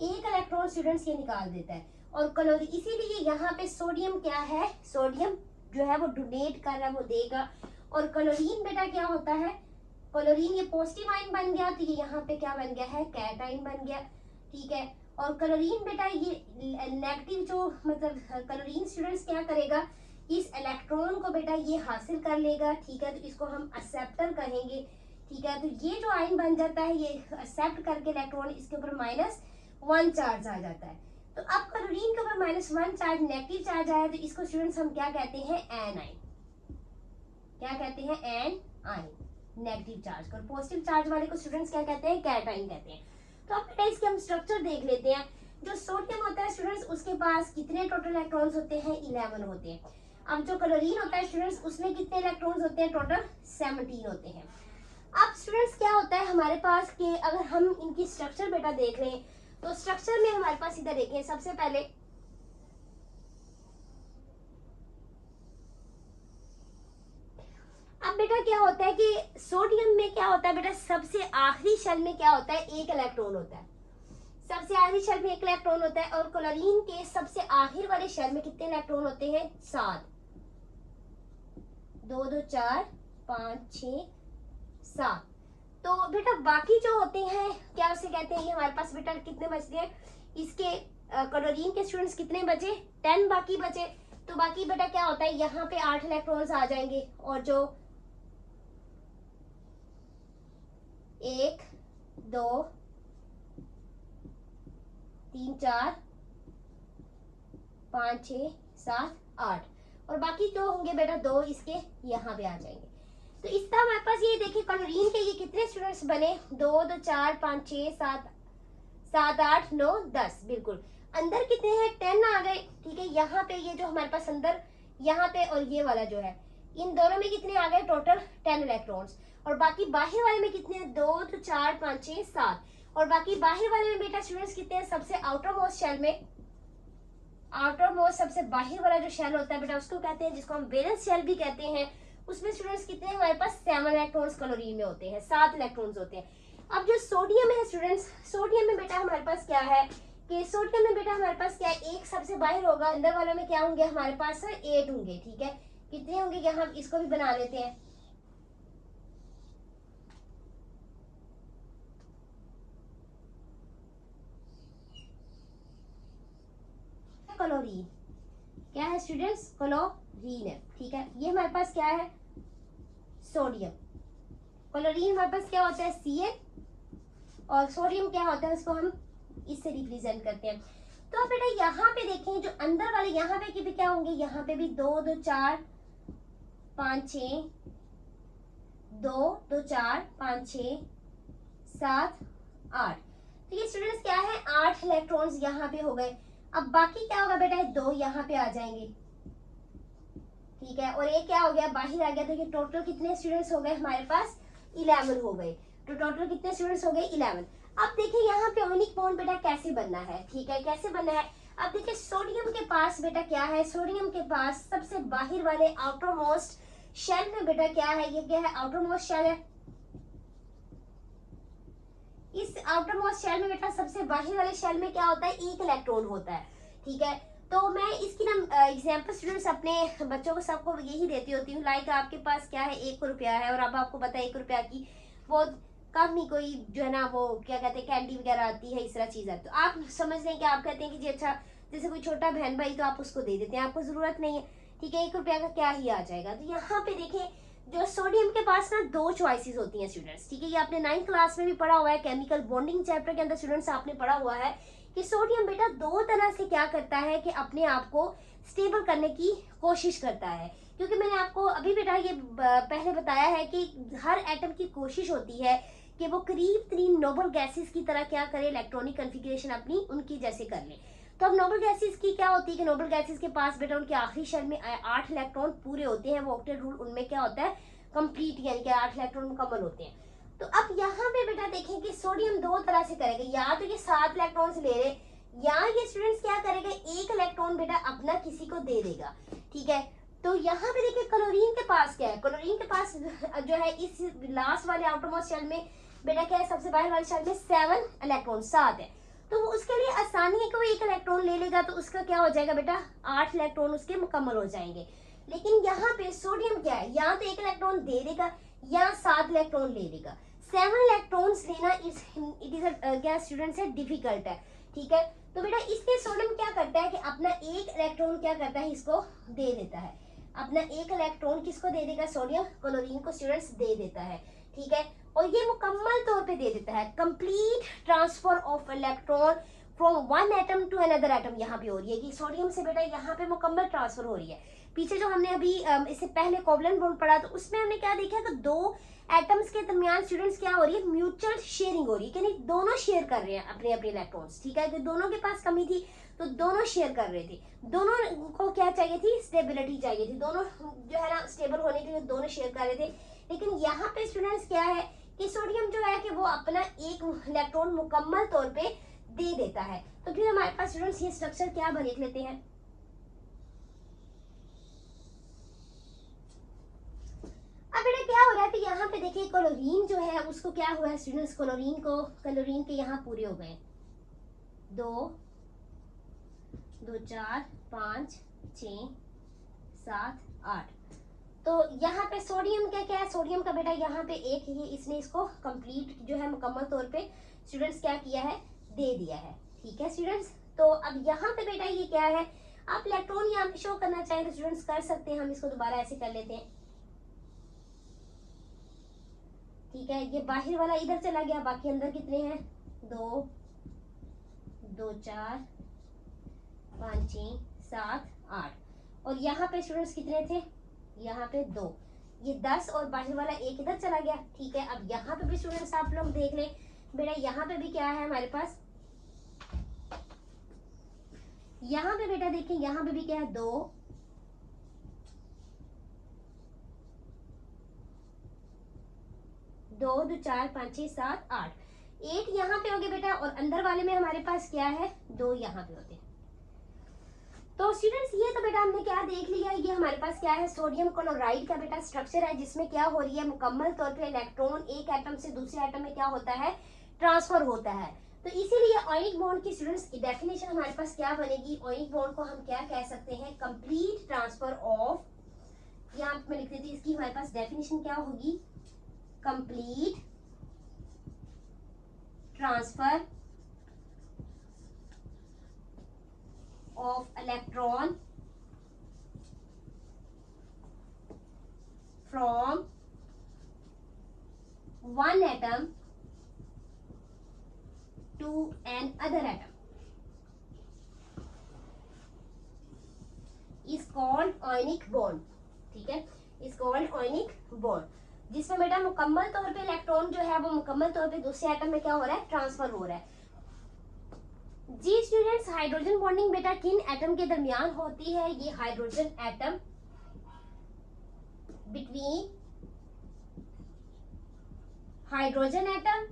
एक इलेक्ट्रॉन स्टूडेंट्स ये निकाल देता है। और क्लोरीन, इसीलिए यहाँ पे सोडियम क्या है, सोडियम जो है वो डोनेट कर रहा है, वो देगा। और क्लोरीन बेटा क्या होता है, क्लोरीन ये पॉजिटिव आयन बन गया, तो ये यहाँ पे क्या बन गया है, कैटायन बन गया, ठीक है। और क्लोरीन बेटा ये नेगेटिव जो मतलब क्लोरीन स्टूडेंट्स क्या करेगा, इस इलेक्ट्रॉन को बेटा ये हासिल कर लेगा, ठीक है, तो इसको हम एक्सेप्टर कहेंगे, ठीक है। तो ये जो आयन बन जाता है, ये एक्सेप्ट करके इलेक्ट्रॉन इसके ऊपर -1 चार्ज आ जाता है। तो अब क्लोरीन के ऊपर -1 चार्ज नेगेटिव चार्ज आया, तो इसको स्टूडेंट्स हम क्या कहते हैं, एन आयन। क्या कहते हैं, एन आयन, नेगेटिव चार्ज को। पॉजिटिव चार्ज वाले को स्टूडेंट्स क्या कहते हैं, कैटायन कहते हैं। तो अब बेटा इसके हम स्ट्रक्चर देख लेते हैं। जो सोडियम होता है स्टूडेंट्स, उसके पास कितने टोटल इलेक्ट्रॉन्स होते हैं, 11 होते हैं। अब जो क्लोरीन होता है स्टूडेंट्स, उसमें कितने इलेक्ट्रॉन्स होते हैं, टोटल 17 होते हैं। अब स्टूडेंट्स क्या होता है हमारे पास कि अगर हम इनकी स्ट्रक्चर बेटा देख लें, तो स्ट्रक्चर में हमारे पास इधर देखें, सबसे पहले अब बेटा क्या होता है कि सोडियम में क्या होता है बेटा, सबसे आखिरी शेल में क्या होता है, एक इलेक्ट्रॉन होता है। सबसे आखिरी शेल में एक इलेक्ट्रॉन होता है। और क्लोरीन के सबसे आखिर वाले शेल में कितने इलेक्ट्रॉन होते हैं, 7। 2 2 4 5 6 7। तो बेटा बाकी जो होते हैं क्या उसे कहते हैं, ये हमारे पास बेटा कितने बचते हैं, इसके क्लोरीन के स्टूडेंट्स कितने बचे, 10 बाकी बचे। तो बाकी बेटा क्या होता है, यहाँ पे 8 इलेक्ट्रॉन्स आ जाएंगे। और जो 1 2 3 4 5 6 7 8, और बाकी जो होंगे बेटा 2 इसके यहाँ पे आ जाएंगे। तो इस तरह हमारे पास ये देखिए क्लोरीन के ये कितने स्टूडेंट्स बने, 2 2 4 5 6 7 7 8 9 10, बिल्कुल। अंदर कितने हैं, 10 आ गए, ठीक है। यहाँ पे ये जो हमारे पास अंदर यहाँ पे और ये वाला जो है, इन दोनों में कितने आ गए, टोटल 10 इलेक्ट्रॉन्स। और बाकी बाहर वाले में कितने हैं, 2 2 4 5 6 7। और बाकी बाहर वाले में बेटा स्टूडेंट्स कितने हैं, सबसे आउटर मोस्ट शेल में, आउटर मोस्ट सबसे बाहर वाला जो शेल होता है बेटा, उसको कहते हैं, जिसको हम वैलेंस शेल भी कहते हैं। उसमें स्टूडेंट्स कितने हैं हमारे पास, 7 इलेक्ट्रॉन्स क्लोरीन में होते हैं, 7 इलेक्ट्रॉन्स होते हैं। अब जो सोडियम है स्टूडेंट्स, सोडियम में बेटा हमारे पास क्या है कि सोडियम में बेटा हमारे पास क्या है, एक सबसे बाहर होगा, अंदर वालों में क्या होंगे हमारे पास 8 होंगे, ठीक है। कितने होंगे, यहाँ इसको भी बना लेते हैं। क्लोरीन क्या है स्टूडेंट्स, क्लोरीन है, ठीक है। ये हमारे पास क्या है, सोडियम। क्लोरीन हमारे पास क्या होता है, Cl, और सोडियम क्या होता है, उसको हम इससे रिप्रेजेंट करते हैं। तो अब बेटा यहाँ पे देखें, जो अंदर वाले यहाँ पे भी क्या होंगे, यहाँ पे भी 2 2 4 5 6 2 2 4 5 6 7 8। तो ये स्टूडेंट्स क्या है, 8 इलेक्ट्रॉन्स यहाँ पे हो गए। अब बाकी क्या होगा बेटा, 2 यहाँ पे आ जाएंगे, ठीक है। और एक क्या हो गया, बाहर आ गया। तो ये टोटल कितने स्टूडेंट्स हो गए हमारे पास, 11 हो गए। तो टोटल कितने स्टूडेंट्स हो गए, 11। अब देखिए यहाँ पे आयोनिक बॉन्ड बेटा कैसे बनना है, ठीक है, कैसे बनना है। अब देखिए सोडियम के पास बेटा क्या है, सोडियम के पास सबसे बाहर वाले आउटर मोस्ट शेल में बेटा क्या है, ये क्या है, आउटर मोस्ट शेल है। इस आउटर मोस्ट शेल में बेटा सबसे बाहर वाले शेल में क्या होता है, एक इलेक्ट्रॉन होता है, ठीक है। तो मैं इसकी ना एग्जांपल स्टूडेंट्स अपने बच्चों को सबको यही देती होती हूँ। लाइक आपके पास क्या है, 1 रुपया है, और अब आपको पता है 1 रुपया की बहुत कम ही कोई जो है ना वो क्या कहते हैं कैंडी वगैरह आती है, इस तरह चीज है। तो आप समझ लें कि आप कहते हैं कि जी अच्छा, जैसे कोई छोटा बहन भाई तो आप उसको दे देते हैं, आपको जरूरत नहीं है, ठीक है, 1 रुपया का क्या ही आ जाएगा। तो यहाँ पे देखें, जो सोडियम के पास ना 2 चॉइसेस होती हैं स्टूडेंट्स, ठीक है। ये आपने 9th क्लास में भी पढ़ा हुआ है, केमिकल बॉन्डिंग चैप्टर के अंदर स्टूडेंट्स आपने पढ़ा हुआ है कि सोडियम बेटा 2 तरह से क्या करता है कि अपने आप को स्टेबल करने की कोशिश करता है। क्योंकि मैंने आपको अभी बेटा ये पहले बताया है कि हर एटम की कोशिश होती है कि वो करीब तरीन नोबल गैसेस की तरह क्या करे, इलेक्ट्रॉनिक कॉन्फ़िगरेशन अपनी उनकी जैसे कर ले। तो अब नोबल गैसेस की क्या होती है कि नोबल गैसेस के पास बेटा उनके आखिरी शेल में 8 इलेक्ट्रॉन पूरे होते हैं। वो ऑक्टेट रूल उनमें क्या होता है, कंप्लीट, यानी कि 8 इलेक्ट्रॉन मुकम्मल होते हैं। तो अब यहाँ पे बेटा देखें कि सोडियम 2 तरह से करेगा, या तो ये 7 इलेक्ट्रॉन ले रहे, या ये स्टूडेंट्स क्या करेगा, 1 इलेक्ट्रॉन बेटा अपना किसी को दे देगा, ठीक है। तो यहाँ पे देखिए क्लोरीन के पास क्या है, क्लोरीन के पास जो है इस लास्ट वाले आउटरमोस्ट शेल में बेटा क्या है, सबसे बाहर वाले शेल में 7 इलेक्ट्रॉन 7 है। तो उसके लिए आसानी है कि वो एक इलेक्ट्रॉन ले लेगा, तो उसका क्या हो जाएगा बेटा 8 इलेक्ट्रॉन उसके मुकम्मल हो जाएंगे। लेकिन यहाँ पे सोडियम क्या है, यहाँ तो एक इलेक्ट्रॉन दे देगा या 7 इलेक्ट्रॉन ले लेगा। 7 इलेक्ट्रॉन्स लेना इट इज क्या स्टूडेंट्स है, डिफिकल्ट है, ठीक है। तो बेटा इसलिए सोडियम क्या करता है कि अपना एक इलेक्ट्रॉन क्या करता है, इसको दे देता है। अपना एक इलेक्ट्रॉन किसको दे देगा, सोडियम क्लोरीन को स्टूडेंट्स दे देता है, ठीक है। और ये मुकम्मल तौर पे दे देता है, complete transfer of electron from one atom to another atom यहाँ पे हो रही है कि सोडियम से बेटा यहाँ पे मुकम्मल ट्रांसफर हो रही है। पीछे जो हमने अभी इससे पहले कोवलेंट बॉन्ड पढ़ा, तो उसमें हमने क्या देखा कि दो एटम्स के दरमियान स्टूडेंट्स क्या हो रही है, म्यूचुअल शेयरिंग हो रही है, यानी दोनों शेयर कर रहे हैं अपने अपने इलेक्ट्रॉन्स, ठीक है। कि दोनों के पास कमी थी तो दोनों शेयर कर रहे थे, दोनों को क्या चाहिए थी, स्टेबिलिटी चाहिए थी, दोनों जो है ना स्टेबल होने के लिए दोनों शेयर कर रहे थे। लेकिन यहाँ पे स्टूडेंट्स क्या है कि सोडियम जो है कि वो अपना एक इलेक्ट्रॉन मुकम्मल तौर पे दे देता है। तो फिर हमारे पास स्टूडेंट्स ये स्ट्रक्चर क्या बन लिख लेते हैं। अब बेटा क्या हो रहा है, तो यहाँ पे देखिए क्लोरीन जो है उसको क्या हुआ है स्टूडेंट्स, क्लोरीन के यहाँ पूरे हो गए 2 2 4 5 6 7 8। तो यहाँ पे सोडियम क्या है, सोडियम का बेटा यहाँ पे एक ही, इसने इसको कंप्लीट जो है मुकम्मल तौर पे स्टूडेंट्स क्या किया है, दे दिया है, ठीक है स्टूडेंट्स। तो अब यहाँ पे बेटा ये क्या है, आप इलेक्ट्रॉन यहाँ पे शो करना चाहें तो स्टूडेंट्स कर सकते हैं, हम इसको दोबारा ऐसे कर लेते हैं, ठीक है। ये बाहर वाला इधर चला गया, बाकी अंदर कितने हैं 2 2 4 5 6 7 8। और यहाँ पे स्टूडेंट्स कितने थे, यहाँ पे 2, ये 10 और बाहर वाला एक इधर चला गया, ठीक है। अब यहाँ पे भी स्टूडेंट्स आप लोग देख लें बेटा, यहाँ पे भी क्या है हमारे पास, यहाँ पे बेटा देखिए यहाँ पे भी क्या है 2 2 2 4 5 6 7 8 8 यहाँ पे हो गए बेटा, और अंदर वाले में हमारे पास क्या है 2 यहाँ पे होते हैं। तो स्टूडेंट्स ये तो बेटा हमने क्या देख लिया, ये हमारे पास क्या है सोडियम क्लोराइड का बेटा स्ट्रक्चर है, जिसमें क्या हो रही है मुकम्मल तौर पे इलेक्ट्रॉन एक एटम से दूसरे एटम में क्या होता है, ट्रांसफर होता है। तो इसीलिए आयनिक बॉन्ड की स्टूडेंट्स की डेफिनेशन हमारे पास क्या बनेगी, आयनिक बॉन्ड को हम क्या कह सकते हैं, कंप्लीट ट्रांसफर ऑफ, यहाँ पे मैं लिख देती इसकी हमारे पास डेफिनेशन क्या होगी, complete transfer of electron from one atom to another atom is called ionic bond, ठीक है, is called ionic bond, जिसमें बेटा मुकम्मल तौर पे इलेक्ट्रॉन जो है वो मुकम्मल तौर पे दूसरे एटम में क्या हो रहा है, ट्रांसफर हो रहा है। जी स्टूडेंट्स, हाइड्रोजन बॉन्डिंग बेटा किन एटम के दरमियान होती है, ये hydrogen atom between hydrogen atom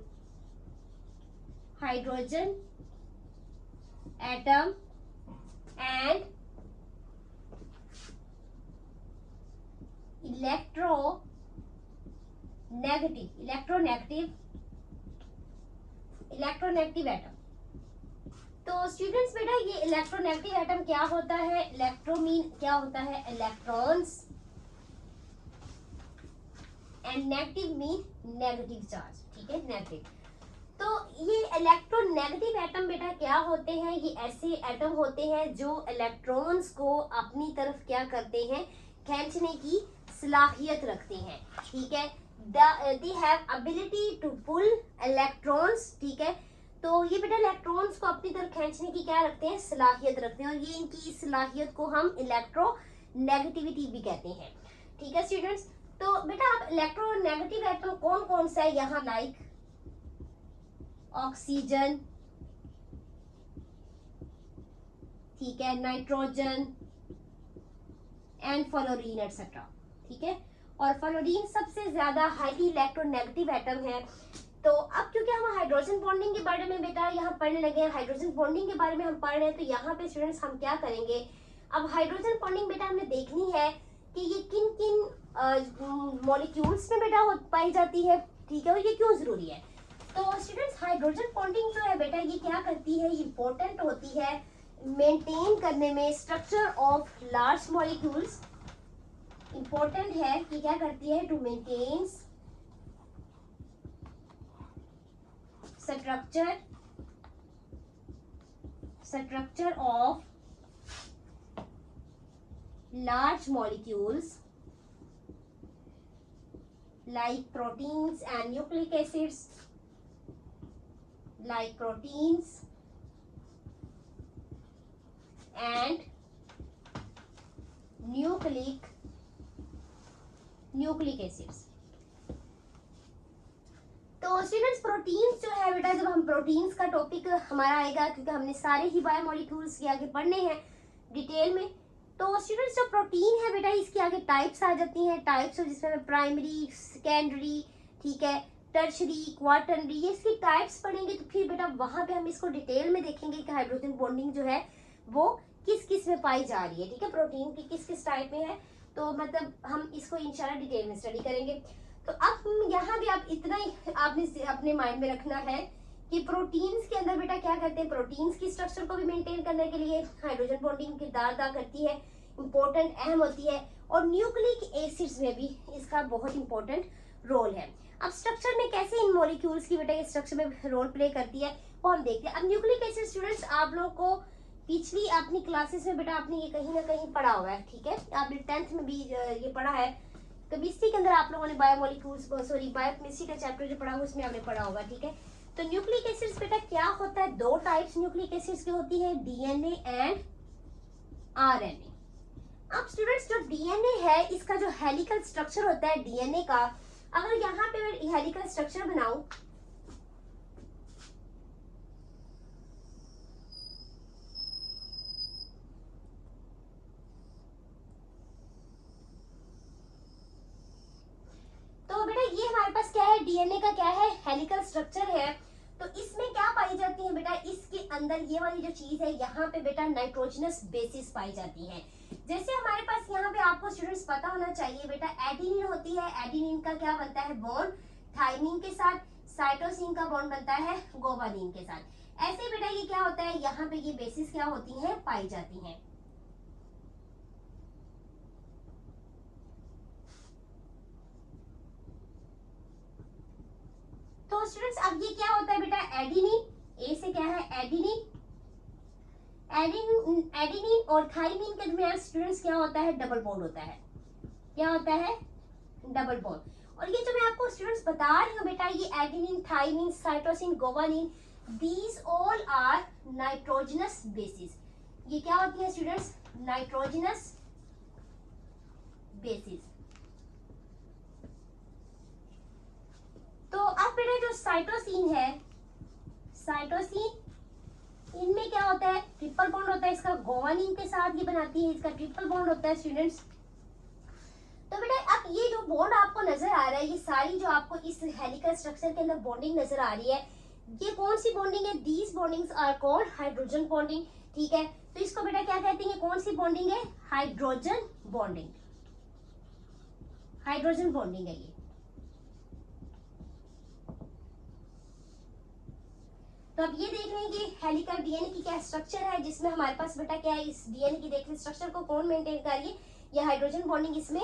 and electronegative atom. तो स्टूडेंट्स बेटा ये इलेक्ट्रोनेगेटिव एटम क्या होता है, इलेक्ट्रो मीन क्या होता है, electrons, and negative mean negative charge, ठीक है, नेगेटिव। तो ये इलेक्ट्रोनेगेटिव एटम बेटा क्या होते हैं, ये ऐसे एटम होते हैं जो इलेक्ट्रॉन्स को अपनी तरफ क्या करते हैं, खींचने की सलाहियत रखते हैं, ठीक है। They have ability to pull electrons, ठीक है। तो ये बेटा इलेक्ट्रॉन्स को अपनी तरफ खींचने की क्या रखते हैं, सलाहियत रखते हैं, और ये इनकी सलाहियत को हम इलेक्ट्रोनेगेटिविटी भी कहते हैं, ठीक है स्टूडेंट्स। तो बेटा अब इलेक्ट्रोनेगेटिव एटम कौन कौन सा है यहाँ, लाइक ऑक्सीजन, ठीक है, नाइट्रोजन एंड फ्लोरीन एटसेट्रा, ठीक है। और फ्लोरीन सबसे ज्यादा हाईली इलेक्ट्रोनेगेटिव एटम है। तो अब क्योंकि हम हाइड्रोजन बॉन्डिंग के बारे में बेटा यहाँ पढ़ने लगे हैं, हाइड्रोजन बॉन्डिंग के बारे में हम पढ़ रहे हैं, तो यहाँ पे स्टूडेंट्स हम क्या करेंगे, अब हाइड्रोजन बॉन्डिंग बेटा हमें देखनी है कि ये किन किन मॉलिक्यूल्स में बेटा पाई जाती है, ठीक है, और ये क्यों जरूरी है। तो स्टूडेंट्स हाइड्रोजन बॉन्डिंग जो है बेटा ये क्या करती है, इंपॉर्टेंट होती है मेंटेन करने में structure of large molecules. Important है कि क्या करती है, to maintain structure of large molecules like proteins and nucleic acids, like proteins and nucleic acids। तो स्टूडेंट्स प्रोटीन्स जो है बेटा, जब हम प्रोटीन्स का टॉपिक हमारा आएगा, क्योंकि हमने सारे ही बायोमोलिक्यूल्स के आगे पढ़ने हैं डिटेल में। तो स्टूडेंट्स जो प्रोटीन है बेटा इसके आगे टाइप्स आ जाती हैं, टाइप्स जिसमें प्राइमरी, सेकेंडरी, ठीक है, टर्शरी, क्वार्टरनरी, ये इसकी टाइप्स पढ़ेंगे तो फिर बेटा वहां पे हम इसको डिटेल में देखेंगे कि हाइड्रोजन बॉन्डिंग जो है वो किस किस में पाई जा रही है, ठीक है, प्रोटीन की किस किस टाइप में है। तो मतलब हम इसको इंशाल्लाह डिटेल में स्टडी करेंगे। तो अब यहाँ भी आप इतना ही आपने अपने माइंड में रखना है कि प्रोटीन्स के अंदर बेटा क्या करते हैं, प्रोटीन्स की स्ट्रक्चर को भी मेंटेन करने के लिए हाइड्रोजन बॉन्डिंग किरदार अदा करती है, इंपॉर्टेंट अहम होती है, और न्यूक्लिक एसिड्स में भी इसका बहुत इंपॉर्टेंट रोल है। अब स्ट्रक्चर में कैसे इन मॉलिक्यूल्स की बेटा ये स्ट्रक्चर में रोल प्ले करती है वो हम देखते हैं। अब न्यूक्लिक एसिड स्टूडेंट्स आप लोगों को पिछली अपनी क्लासेस में बेटा आपने ये कहीं ना कहीं पढ़ा हुआ है, ठीक है, आपने 10th में भी ये पढ़ा है। केमिस्ट्री के अंदर आप लोगों ने बायोमोलिक्यूल्स बायोकेमिस्ट्री का चैप्टर जो पढ़ा उसमें आपने पढ़ा होगा, ठीक है। तो न्यूक्लिक एसिड्स बेटा क्या होता है, दो टाइप्स न्यूक्लिक एसिड्स की होती है, डीएनए एंड आरएनए। अब स्टूडेंट्स जो डीएनए है इसका जो हेलिकल स्ट्रक्चर होता है डीएनए का, अगर यहाँ पे मैं हेलिकल स्ट्रक्चर बनाऊं तो बेटा ये हमारे पास क्या है, डीएनए का क्या है, हेलिकल स्ट्रक्चर है। तो इसमें क्या पाई जाती है बेटा, इसके अंदर ये वाली जो चीज है यहाँ पे बेटा नाइट्रोजनस बेसिस पाई जाती है। जैसे हमारे पास यहाँ पे आपको स्टूडेंट्स पता होना चाहिए बेटा एडेनिन होती है, एडेनिन का क्या बनता है बॉन्ड थाइमिन के साथ, साइटोसिन का बॉन्ड बनता है गोवानिन के साथ। ऐसे बेटा ये क्या होता है, यहाँ पे ये बेसिस क्या होती है, पाई जाती है। तो स्टूडेंट्स अब ये क्या होता है बेटा, एडेनिन, ए से क्या है एडेनिन, एडेनिन और थाइमिन के दरमियान स्टूडेंट्स क्या होता है, डबल बॉन्ड होता है। क्या होता है, डबल बॉन्ड। और ये जो मैं आपको स्टूडेंट्स बता रही हूँ बेटा, ये adenine, thymine, cytosine, guanine, these all are nitrogenous bases. ये क्या होती है स्टूडेंट्स, नाइट्रोजनस बेसिस। तो अब बेटा जो साइटोसिन है, साइटोसिन इनमें क्या होता है, ट्रिपल बॉन्ड होता है इसका, गोवानिन के साथ ये बनाती है, इसका ट्रिपल बॉन्ड होता है स्टूडेंट्स। तो बेटा अब ये जो बॉन्ड आपको नजर आ रहा है, ये सारी जो आपको इस हेलिकल स्ट्रक्चर के अंदर बॉन्डिंग नजर आ रही है, ये कौन सी बॉन्डिंग है, these bondings are called hydrogen bonding, ठीक है। तो इसको बेटा क्या कहते हैं, कौन सी बॉन्डिंग है, हाइड्रोजन बॉन्डिंग, हाइड्रोजन बॉन्डिंग है ये। तो अब ये देख रहे हैं कि हेलिकल डीएनए की क्या स्ट्रक्चर है, जिसमें हमारे पास बेटा क्या है, इस डीएनए की देखिए स्ट्रक्चर को कौन मेंटेन कर रही है, ये हाइड्रोजन बॉन्डिंग इसमें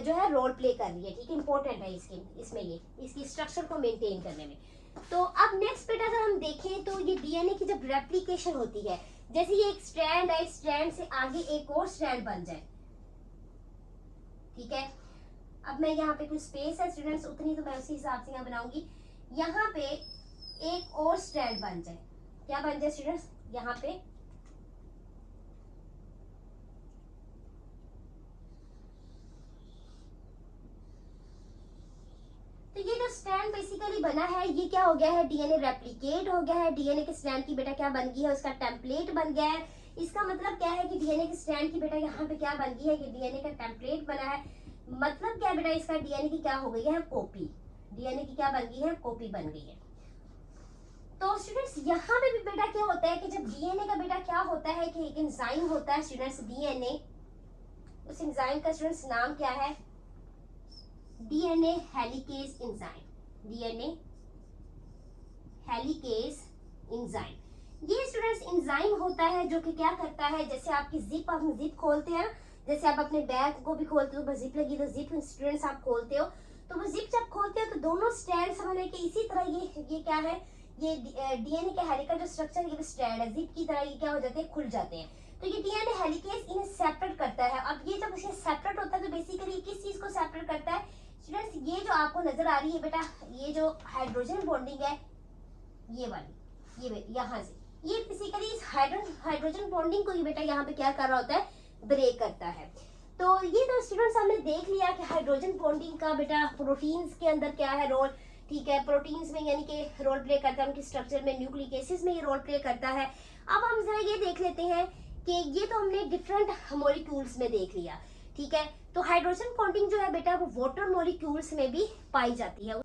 जो है रोल प्ले कर रही है, ठीक है, इंपॉर्टेंट है इसमें ये इसकी स्ट्रक्चर को मेंटेन करने में। तो अब नेक्स्ट बेटा अगर हम देखें तो ये डीएनए की जब रेप्लिकेशन होती है, जैसे ये एक स्ट्रैंड है, इस स्ट्रैंड से आगे एक और स्ट्रैंड बन जाए, ठीक है। अब मैं यहाँ पे कुछ स्पेस है स्टूडेंट्स उतनी तो मैं उसी हिसाब से यहाँ बनाऊंगी, यहाँ पे एक और स्ट्रैंड बन जाए, क्या बन जाए स्टूडेंट्स, यहाँ पे तो ये जो स्ट्रैंड बेसिकली बना है ये क्या हो गया है, डीएनए रेप्लिकेट हो गया है, डीएनए के स्ट्रैंड की बेटा क्या बन गई है, उसका टेम्पलेट बन गया है। इसका मतलब क्या है कि डीएनए के स्ट्रैंड की बेटा यहाँ पे क्या बन गई है, ये डीएनए का टेम्पलेट बना है। मतलब क्या बेटा, इसका डीएनए की क्या हो गई है, कॉपी, डीएनए की क्या बन गई है, कॉपी बन गई है। तो स्टूडेंट्स यहाँ पे भी बेटा क्या होता है कि जब डीएनए का बेटा क्या होता है कि एक एंजाइम होता है स्टूडेंट्स, डीएनए उस एंजाइम का स्टूडेंट्स नाम क्या है? DNA helicase enzyme. DNA helicase enzyme. ये स्टूडेंट्स एंजाइम होता है जो कि क्या करता है, जैसे आपकी जिप, आप जिप खोलते हैं, जैसे आप अपने बैग को भी खोलते हो, जिप लगी तो जिप स्टूडेंट्स आप खोलते हो, तो वो जिप जब खोलते हो तो दोनों स्ट्रैंड समझने के इसी तरह ये क्या है, ये डीएनए के हेलिकल जो स्ट्रक्चर है, ये स्ट्रैंड है, जिप की तरह ये क्या हो जाते हैं, खुल जाते हैं। तो ये डीएनए हेलिकेज इन्हें सेपरेट करता है। अब ये जब इसे सेपरेट होता है तो बेसिकली किस चीज को सेपरेट करता है स्टूडेंट्स? ये जो आपको नजर आ रही है बेटा, ये जो हाइड्रोजन बॉन्डिंग है, ये वाली, ये यहाँ से, ये बेसिकली इस हाइड्रोजन बॉन्डिंग को ये बेटा यहाँ पे क्या कर रहा होता है, ब्रेक करता है। तो ये तो स्टूडेंट्स हमने देख लिया कि हाइड्रोजन बॉन्डिंग का बेटा प्रोटीन्स के अंदर क्या है रोल, ठीक है, प्रोटीन्स में यानी कि रोल प्ले करता है, उनकी स्ट्रक्चर में, न्यूक्लिक एसिड्स में ये रोल प्ले करता है। अब हम जरा ये देख लेते हैं कि ये तो हमने डिफरेंट मॉलिक्यूल्स में देख लिया, ठीक है। तो हाइड्रोजन बॉन्डिंग जो है बेटा वो वाटर मॉलिक्यूल्स में भी पाई जाती है।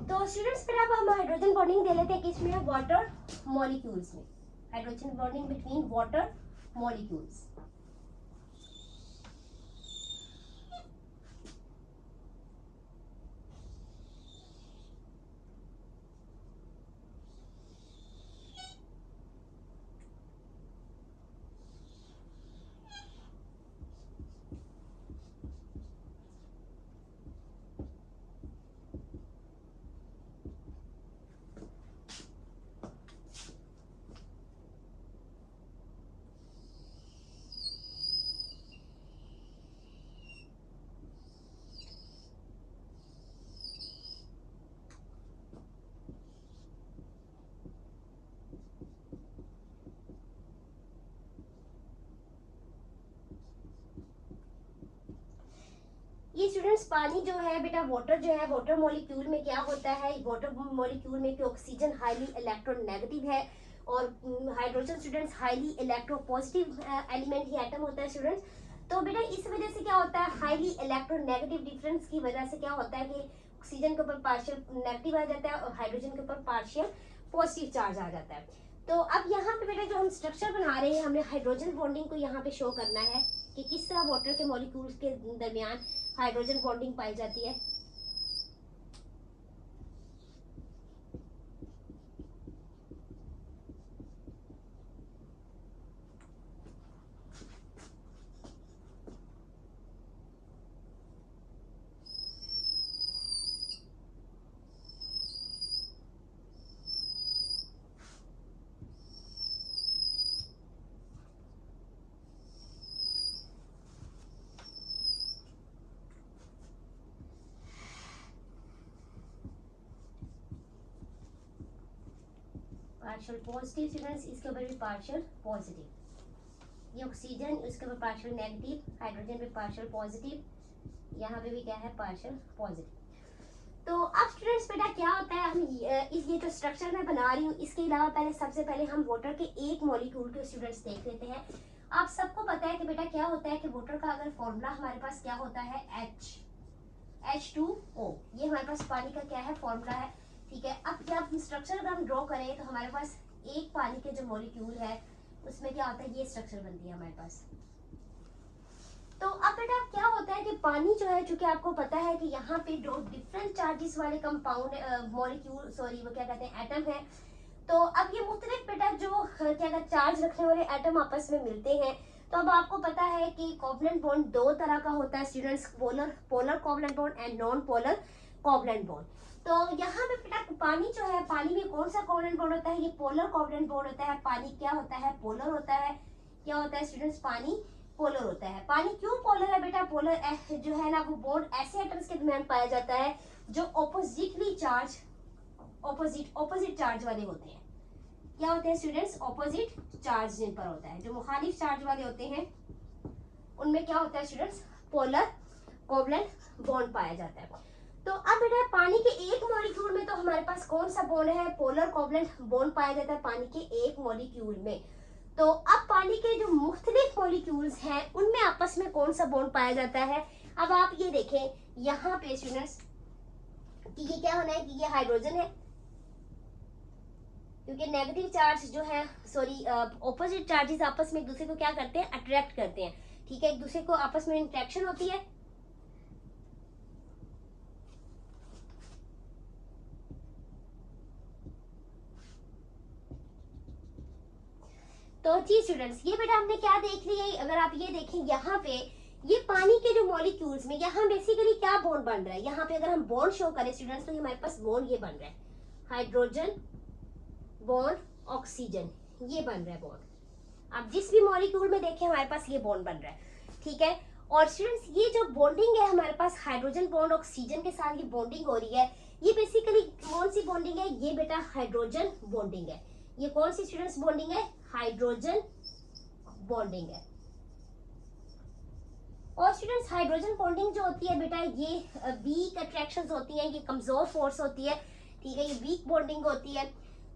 तो स्टूडेंट्स फिर अब हम हाइड्रोजन बॉन्डिंग दे लेते हैं किसमें, वाटर मॉलिक्यूल्स में। Hydrogen bonding between water molecules. ये स्टूडेंट्स पानी जो है बेटा, वाटर जो है, वाटर मॉलिक्यूल में क्या होता है, वाटर मॉलिक्यूल में कि ऑक्सीजन हाईली इलेक्ट्रोनेगेटिव है और hydrogen students highly electropositive element ही एटम होता है स्टूडेंट्स। तो बेटा इस वजह से क्या होता है, हाईली इलेक्ट्रोनेगेटिव डिफरेंस की वजह से क्या होता है कि ऑक्सीजन के ऊपर पार्शियल नेगेटिव आ जाता है और हाइड्रोजन के ऊपर पार्शियल पॉजिटिव चार्ज आ जाता है। तो अब यहाँ पे बेटा जो हम स्ट्रक्चर बना रहे हैं, हमने हाइड्रोजन बॉन्डिंग को यहाँ पे शो करना है कि किस तरह वाटर के मॉलिक्यूल्स के दरमियान हाइड्रोजन बॉन्डिंग पाई जाती है। पार्शियल पॉजिटिव स्टूडेंट्स, इसके ऊपर भी पार्शियल पॉजिटिव, ये ऑक्सीजन, इसके ऊपर पार्शियल नेगेटिव, हाइड्रोजन पे पार्शियल पॉजिटिव, यहाँ पे भी क्या है, पार्शियल पॉजिटिव। तो अब स्टूडेंट्स बेटा क्या होता है, हम ये जो स्ट्रक्चर मैं बना रही हूँ, इसके अलावा पहले सबसे पहले हम वाटर के एक मॉलिक्यूल के स्टूडेंट्स देख लेते हैं। आप सबको पता है कि बेटा क्या होता है कि वाटर का अगर फॉर्मूला हमारे पास क्या होता है, H2O, ये हमारे पास पानी का क्या है, फॉर्मूला है, ठीक है। अब जब स्ट्रक्चर अगर हम ड्रॉ करें तो हमारे पास एक पानी के जो मॉलिक्यूल है उसमें क्या होता है, ये स्ट्रक्चर बनती है हमारे पास। तो अब बेटा क्या होता है कि पानी जो है, चूंकि आपको पता है कि यहाँ पे दो डिफरेंट चार्जेस वाले कंपाउंड मॉलिक्यूल, सॉरी वो क्या कहते हैं, एटम है। तो अब ये मुख्तलिफ बेटा जो क्या कहते हैं चार्ज रखने वाले एटम आपस में मिलते हैं। तो अब आपको पता है कि कोवलेंट बॉन्ड दो तरह का होता है students, polar covalent bond and non polar covalent bond. तो यहाँ पे बेटा पानी जो है, पानी में कौन सा कोवलेंट बॉन्ड होता है, ये पोलर कोवलेंट बॉन्ड होता है। पानी क्या होता है, पोलर होता है। क्या होता है स्टूडेंट्स, पानी पोलर होता है। पानी क्यों पोलर है बेटा, पोलर जो है ना वो बॉन्ड ऐसे एटम्स के दरमियान पाया जाता है जो ऑपोजिटली चार्ज, ऑपोजिट चार्ज वाले होते हैं। क्या होते हैं स्टूडेंट्स, ऑपोजिट चार्ज जिन पर होता है, जो मुखालिफ चार्ज वाले होते हैं उनमें क्या होता है स्टूडेंट्स, पोलर कोवलेंट बॉन्ड पाया जाता है। तो अब बेटा पानी के एक मॉलिक्यूल में तो हमारे पास कौन सा बॉन्ड है, पोलर कोवलेंट बॉन्ड पाया जाता है पानी के एक मॉलिक्यूल में। तो अब पानी के जो मुख्तलिफ मॉलिक्यूल्स हैं उनमें आपस में कौन सा बॉन्ड पाया जाता है। अब आप ये देखें यहाँ पे स्टूडेंट्स कि ये क्या होना है कि ये हाइड्रोजन है, क्योंकि नेगेटिव चार्ज जो है, सॉरी ऑपोजिट चार्जेस आपस में एक दूसरे को क्या करते हैं, अट्रैक्ट करते हैं। ठीक है, एक दूसरे को आपस में इंटरेक्शन होती है। तो जी स्टूडेंट्स, ये बेटा हमने क्या देख लिया, अगर आप ये देखें यहाँ पे ये पानी के जो मॉलिक्यूल्स में यहाँ बेसिकली क्या बॉन्ड बन रहा है, यहाँ पे अगर हम बॉन्ड शो करें स्टूडेंट्स तो हमारे पास बॉन्ड ये बन रहा है, हाइड्रोजन बॉन्ड ऑक्सीजन, ये बन रहा है बॉन्ड। आप जिस भी मॉलिक्यूल में देखें हमारे पास ये बॉन्ड बन रहा है, ठीक है। और स्टूडेंट्स ये जो बॉन्डिंग है हमारे पास हाइड्रोजन बॉन्ड ऑक्सीजन के साथ ये बॉन्डिंग हो रही है, ये बेसिकली कौन सी बॉन्डिंग है, ये बेटा हाइड्रोजन बॉन्डिंग है। ये कौन सी स्टूडेंट्स बॉन्डिंग है, हाइड्रोजन बॉन्डिंग है। और स्टूडेंट्स हाइड्रोजन बॉन्डिंग जो होती है बेटा ये वीक अट्रैक्शंस होती हैं, ये कमजोर फोर्स होती है, ठीक है, ये वीक बॉन्डिंग होती है।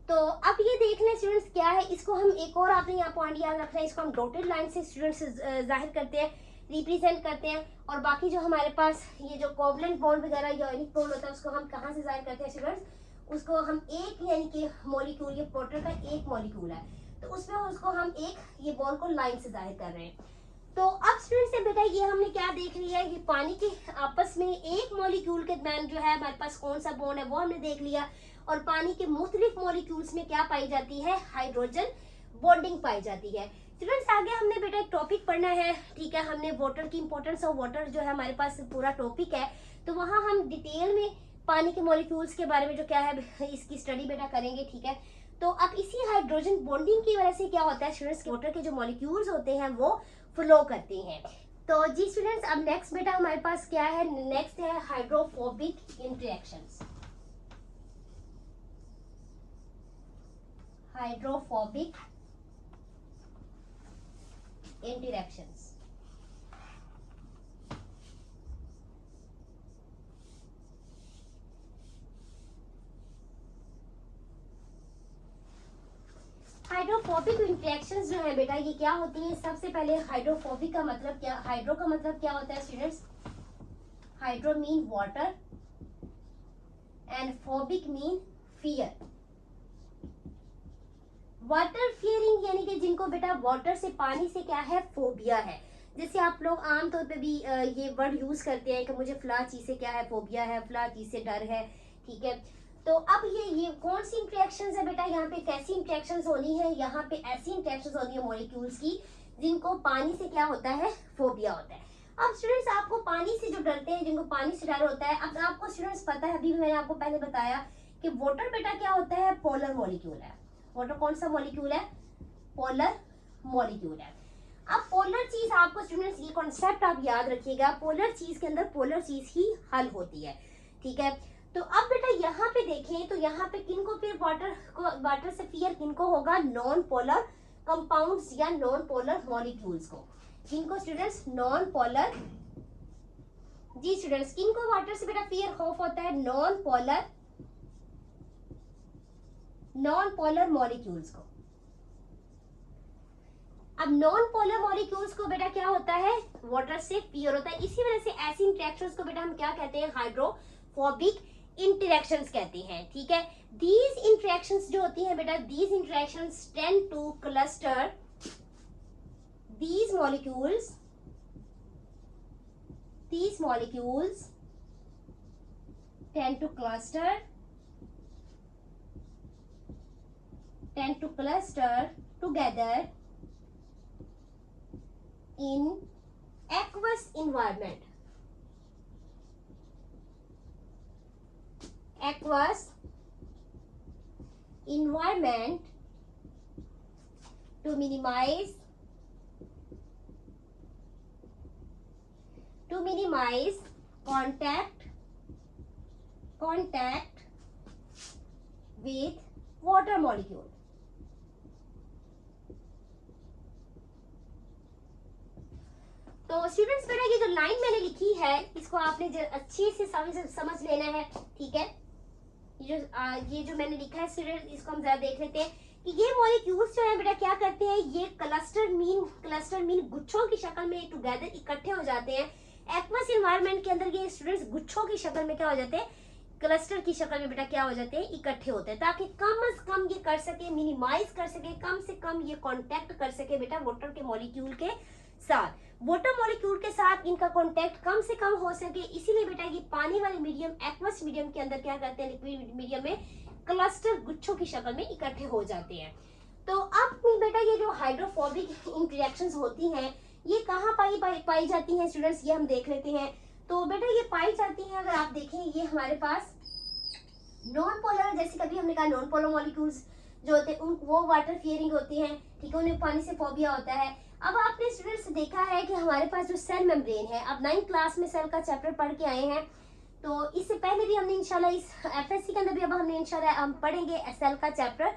तो अब ये देख लें स्टूडेंट्स क्या है, इसको हम एक और आपने यहाँ पॉइंट याद रखना है, इसको हम डॉटेड लाइन से स्टूडेंट्स जाहिर करते हैं, रिप्रेजेंट करते हैं। और बाकी जो हमारे पास ये जो कोवलेंट बॉन्ड वगैरह या आयनिक बॉन्ड होता है उसको हम कहाँ से जाहिर करते हैं स्टूडेंट्स, उसको हम एक यानी कि मॉलिक्यूल, ये प्रोटॉन का एक मॉलिक्यूल है तो उसमें उसको हम एक ये बॉन्ड को लाइन से जाहिर कर रहे हैं। तो अब स्टूडेंट्स से बेटा ये हमने क्या देख लिया है, ये पानी के आपस में एक मॉलिक्यूल के दरमियान जो है हमारे पास कौन सा बॉन्ड है वो हमने देख लिया। और पानी के मुख्तलिफ मॉलिक्यूल्स में क्या पाई जाती है, हाइड्रोजन बॉन्डिंग पाई जाती है। स्टूडेंट्स आगे हमने बेटा एक टॉपिक पढ़ना है, ठीक है, हमने वाटर की इंपॉर्टेंस ऑफ वाटर जो है हमारे पास पूरा टॉपिक है, तो वहाँ हम डिटेल में पानी के मॉलिक्यूल्स के बारे में जो क्या है इसकी स्टडी बेटा करेंगे, ठीक है। तो अब इसी हाइड्रोजन बॉन्डिंग की वजह से क्या होता है स्टूडेंट्स, वाटर के जो मॉलिक्यूल्स होते हैं वो फ्लो करते हैं। तो जी स्टूडेंट्स अब नेक्स्ट बेटा हमारे पास क्या है, नेक्स्ट है hydrophobic interactions. Hydrophobic interactions, hydrophobic interactions जो है बेटा ये क्या होती है, सबसे पहले हाइड्रोफोबिक का मतलब क्या, हाइड्रो का मतलब क्या होता है students, hydro mean water and phobic mean fear. Water fearing यानी कि जिनको बेटा वाटर से, पानी से क्या है, फोबिया है। जैसे आप लोग आमतौर पे भी ये वर्ड यूज करते हैं कि मुझे फला चीज से क्या है, फोबिया है, फला चीज से डर है, ठीक है। तो अब ये कौन सी इंटरेक्शंस है बेटा, यहाँ पे कैसी इंटरेक्शंस होनी है, यहाँ पे ऐसी इंटरेक्शंस होनी है मॉलिक्यूल्स की जिनको पानी से क्या होता है, फोबिया होता है। अब स्टूडेंट्स आपको पानी से जो डरते हैं, जिनको पानी से डर होता है, अब आपको स्टूडेंट्स पता है, अभी मैंने आपको पहले बताया कि वाटर बेटा क्या होता है, पोलर मॉलिक्यूल है। वाटर कौन सा मॉलिक्यूल है, पोलर मॉलिक्यूल है। अब पोलर चीज आपको स्टूडेंट्स ये कॉन्सेप्ट आप याद रखिएगा, पोलर चीज के अंदर पोलर चीज ही हल होती है, ठीक है। तो अब बेटा यहाँ पे देखें तो यहाँ पे किनको फिर वाटर से फियर किनको होगा, नॉन पोलर कंपाउंड्स या नॉन पोलर मॉलिक्यूल्स को, किनको स्टूडेंट्स, नॉन पोलर। जी स्टूडेंट्स किनको वाटर से बेटा फियर खौफ होता है, नॉन पोलर मॉलिक्यूल्स को। अब नॉन पोलर मॉलिक्यूल्स को बेटा क्या होता है, वाटर से फियर होता है। इसी वजह से ऐसी इंटरेक्शंस को बेटा हम क्या कहते हैं, हाइड्रोफोबिक इंटरेक्शंस कहते हैं, ठीक है। दीज इंटरेक्शंस जो होती हैं बेटा, these interactions tend two cluster these molecules tend to cluster together in aqueous environment. Aqueous environment to minimize contact with water molecule. तो स्टूडेंट्स बेटा ये जो लाइन मैंने लिखी है इसको आपने अच्छे से समझ लेना है, ठीक है। ये जो मैंने लिखा है स्टूडेंट, इसको हम जरा देख लेते हैं कि ये मॉलिक्यूल्स जो है बेटा क्या करते हैं, ये क्लस्टर मीन गुच्छों की शक्ल में टुगेदर इकट्ठे हो जाते हैं। एक्वस एनवायरनमेंट के अंदर ये स्टूडेंट्स गुच्छों की शक्ल में क्या हो जाते हैं, क्लस्टर की शक्ल में बेटा क्या हो जाते हैं, इकट्ठे होते हैं, ताकि कम से कम ये कर सके, मिनिमाइज कर सके, कम से कम ये कांटेक्ट कर सके बेटा वाटर के मॉलिक्यूल के साथ, वाटर मॉलिक्यूल के साथ इनका कांटेक्ट कम से कम हो सके, इसीलिए बेटा ये पानी वाले मीडियम, एक्वस मीडियम के अंदर क्या करते हैं, लिक्विड मीडियम में क्लस्टर गुच्छों की शक्ल में इकट्ठे हो जाते हैं। तो अब बेटा ये जो हाइड्रोफोबिक इंटरेक्शंस होती हैं ये कहाँ पाई जाती हैं स्टूडेंट्स, ये हम देख लेते हैं। तो बेटा ये पाई जाती हैं, अगर आप देखें ये हमारे पास नॉन पोलर, जैसे कभी हमने कहा नॉन पोलर मॉलिक्यूल्स जो होते हैं वो वाटर फियरिंग होती हैं, ठीक है, उन्हें पानी से फोबिया होता है। अब आपने स्टूडेंट्स देखा है कि हमारे पास जो सेल मेम्ब्रेन है, अब 9th क्लास में सेल का चैप्टर पढ़ के आए हैं, तो इससे पहले भी हमने इंशाल्लाह इस एफएससी के अंदर भी अब हमने इंशाल्लाह हम पढ़ेंगे सेल का चैप्टर,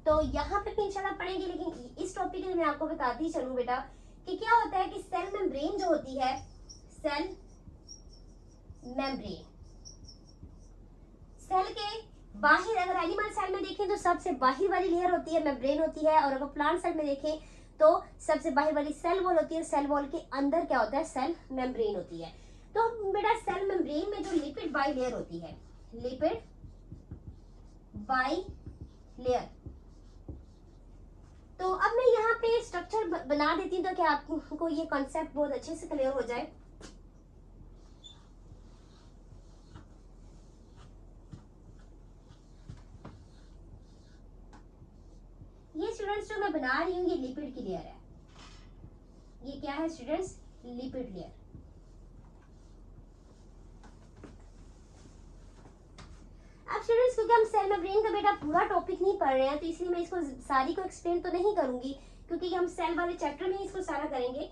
तो यहाँ पे भी इंशाल्लाह पढ़ेंगे। लेकिन इस टॉपिक में मैं आपको बताती चलूँ बेटा कि क्या होता है कि सेल मेम्ब्रेन जो होती है, सेल मेम्ब्रेन, सेल के बाहर, अगर एनिमल सेल में देखें तो सबसे बाहर वाली लेयर होती है मेम्ब्रेन होती है, और अगर प्लांट सेल में देखें तो सबसे बाहर वाली सेल वॉल होती है, सेल वॉल के अंदर क्या होता है, सेल मेम्ब्रेन होती है। तो बेटा सेल मेम्ब्रेन में जो लिपिड बाई लेयर होती है, लिपिड बाई लेयर, तो अब मैं यहाँ पे स्ट्रक्चर बना देती हूँ तो क्या आपको ये कॉन्सेप्ट बहुत अच्छे से क्लियर हो जाए। ये स्टूडेंट्स जो मैं बना रही हूँ ये लिपिड की लेयर है, ये क्या है स्टूडेंट्स, लिपिड लेयर। अब स्टूडेंट्स क्योंकि हम सेल मेम्ब्रेन का बेटा पूरा टॉपिक नहीं पढ़ रहे हैं तो इसलिए मैं इसको सारी को एक्सप्लेन तो नहीं करूंगी, क्योंकि हम सेल वाले चैप्टर में ही इसको सारा करेंगे।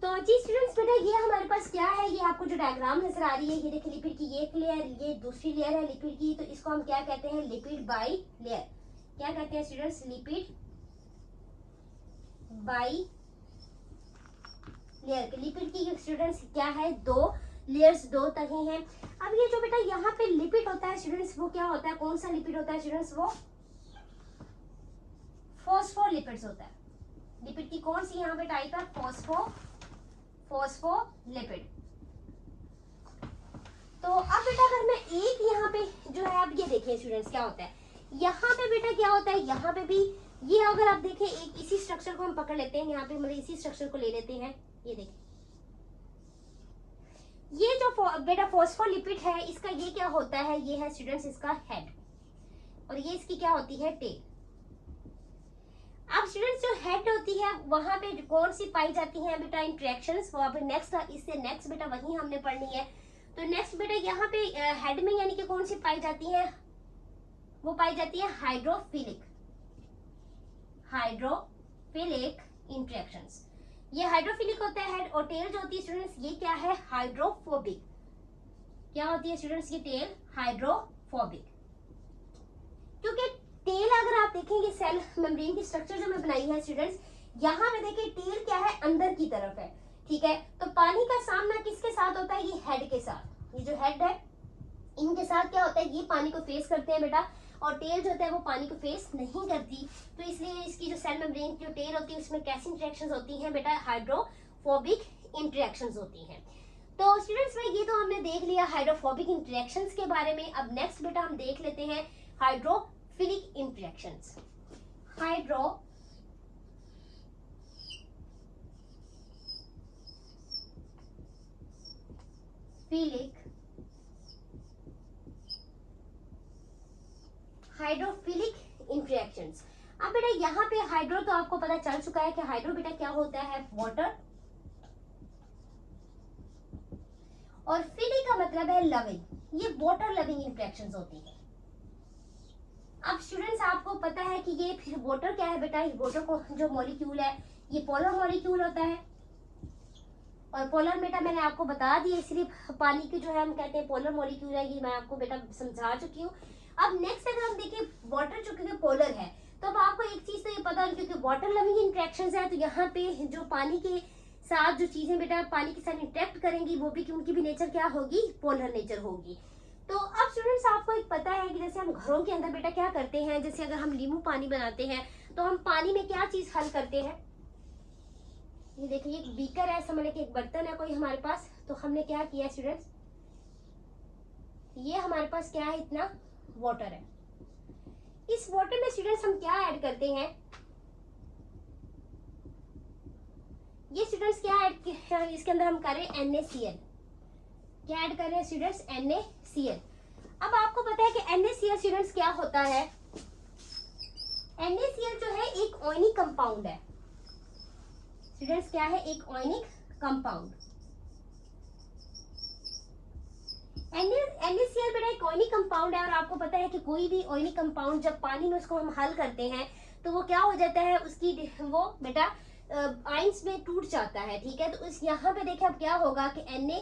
तो जी स्टूडेंट्स बेटा ये हमारे पास क्या है, ये आपको जो डायग्राम नजर आ रही है, ये देखिए लिपिड की ये लेयर, ये दूसरी लेयर है लिपिड की, तो इसको हम क्या कहते हैं, लिपिड बाई लेयर। क्या कहते हैं students, lipid by layer. Lipid की स्टूडेंट्स क्या है, दो लेयर्स, दो तहें हैं। अब ये जो बेटा यहाँ पे लिपिड होता है स्टूडेंट्स, वो क्या होता है, कौन सा लिपिड होता है स्टूडेंट्स, वो फॉस्फोलिपिड्स होता है। लिपिड की कौन सी यहाँ पे टाइप है, फॉस्फोलिपिड। तो अब बेटा अगर मैं एक यहाँ पे जो है, अब ये देखिए स्टूडेंट्स क्या होता है, यहाँ पे बेटा क्या होता है, यहाँ पे भी ये अगर आप देखें एक इसी स्ट्रक्चर को हम पकड़ लेते हैं, यहाँ पे मतलब इसी स्ट्रक्चर को ले लेते हैं, ये देखिए ये जो बेटा फॉस्फोलिपिड है इसका ये क्या होता है, ये है स्टूडेंट्स इसका हेड, और ये इसकी क्या होती है, टेल। अब स्टूडेंट्स जो हेड होती है वहां पे कौन सी पाई जाती है बेटा, इंटरेक्शंस, वहां पे नेक्स्ट, इससे नेक्स्ट बेटा वही हमने पढ़नी है। तो नेक्स्ट बेटा यहाँ पे हेड में यानी कि कौन सी पाई जाती है, वो पाई जाती है हाइड्रोफिलिक इंटरेक्शंस। ये हाइड्रोफिलिक होता है हेड, और टेल जो होती है स्टूडेंट्स ये क्या है, हाइड्रोफोबिक। क्या होती है स्टूडेंट्स ये टेल, हाइड्रोफोबिक। क्योंकि टेल अगर आप देखेंगे सेल मेम्ब्रेन की स्ट्रक्चर जो मैं बनाई है स्टूडेंट्स, यहाँ पे देखिए टेल क्या है, अंदर की तरफ है, ठीक है। तो पानी का सामना किसके साथ होता है, ये हेड के साथ। ये जो हेड है इनके साथ क्या होता है, ये पानी को फेस करते हैं बेटा, और टेल जो होता है वो पानी को फेस नहीं करती। तो इसलिए इसकी जो सेल मेम्ब्रेन की जो टेल होती है उसमें कैसी इंटरेक्शंस होती हैं बेटा, हाइड्रोफोबिक इंटरेक्शंस होती हैं। तो स्टूडेंट्स में ये तो हमने देख लिया हाइड्रोफोबिक इंटरेक्शंस के बारे में। अब नेक्स्ट बेटा हम देख लेते हैं हाइड्रोफिलिक इंटरेक्शंस। Hydrophilic interactions. अब बेटा यहाँ पे हाइड्रो तो आपको पता चल चुका है कि हाइड्रो बेटा क्या होता है, वाटर, और फिलिक का मतलब है लविंग, ये वाटर लविंग इंटरेक्शंस होती है। अब स्टूडेंट्स आपको पता है कि ये फिर वाटर क्या है बेटा, ये वाटर को जो मॉलिक्यूल है ये पोलर मॉलिक्यूल होता है, और पोलर बेटा मैंने आपको बता दिया, इसलिए पानी की जो है हम कहते हैं पोलर मॉलिक्यूल है, ये मैं आपको बेटा समझा चुकी हूँ। अब नेक्स्ट अगर हम देखें वाटर जो क्योंकि पोलर है, तो अब आपको एक चीज तो ये पता है क्योंकि वाटर लविंग इंटरेक्शंस है, तो यहाँ पे जो पानी के साथ जो चीजें बेटा पानी के साथ इंटरेक्ट करेंगी वो भी उनकी भी नेचर क्या होगी, पोलर नेचर होगी। तो अब स्टूडेंट्स आपको एक पता है कि जैसे हम घरों के अंदर बेटा क्या करते हैं, जैसे अगर हम नींबू पानी बनाते हैं तो हम पानी में क्या चीज हल करते हैं, ये देखिए एक बीकर है, समझ लेके एक बर्तन है कोई हमारे पास, तो हमने क्या किया स्टूडेंट्स, ये हमारे पास क्या है, इतना वाटर है। इस वाटर में स्टूडेंट्स हम क्या ऐड करते हैं, ये स्टूडेंट्स क्या ऐड इसके अंदर हम कर रहे हैं NaCl, क्या ऐड कर रहे हैं स्टूडेंट्स, NaCl। अब आपको पता है कि NaCl स्टूडेंट्स क्या होता है, NaCl जो है एक ऑयनिक कंपाउंड है स्टूडेंट्स, क्या है, एक ऑयनिक कंपाउंड। NaCl बेटा एक ऑयनिक कंपाउंड है, और आपको पता है कि कोई भी ऑयनिक कंपाउंड जब पानी में उसको हम हल करते हैं तो वो क्या हो जाता है, उसकी वो बेटा आयंस में टूट जाता है, ठीक है। तो इस यहाँ पे देखें अब क्या होगा कि Na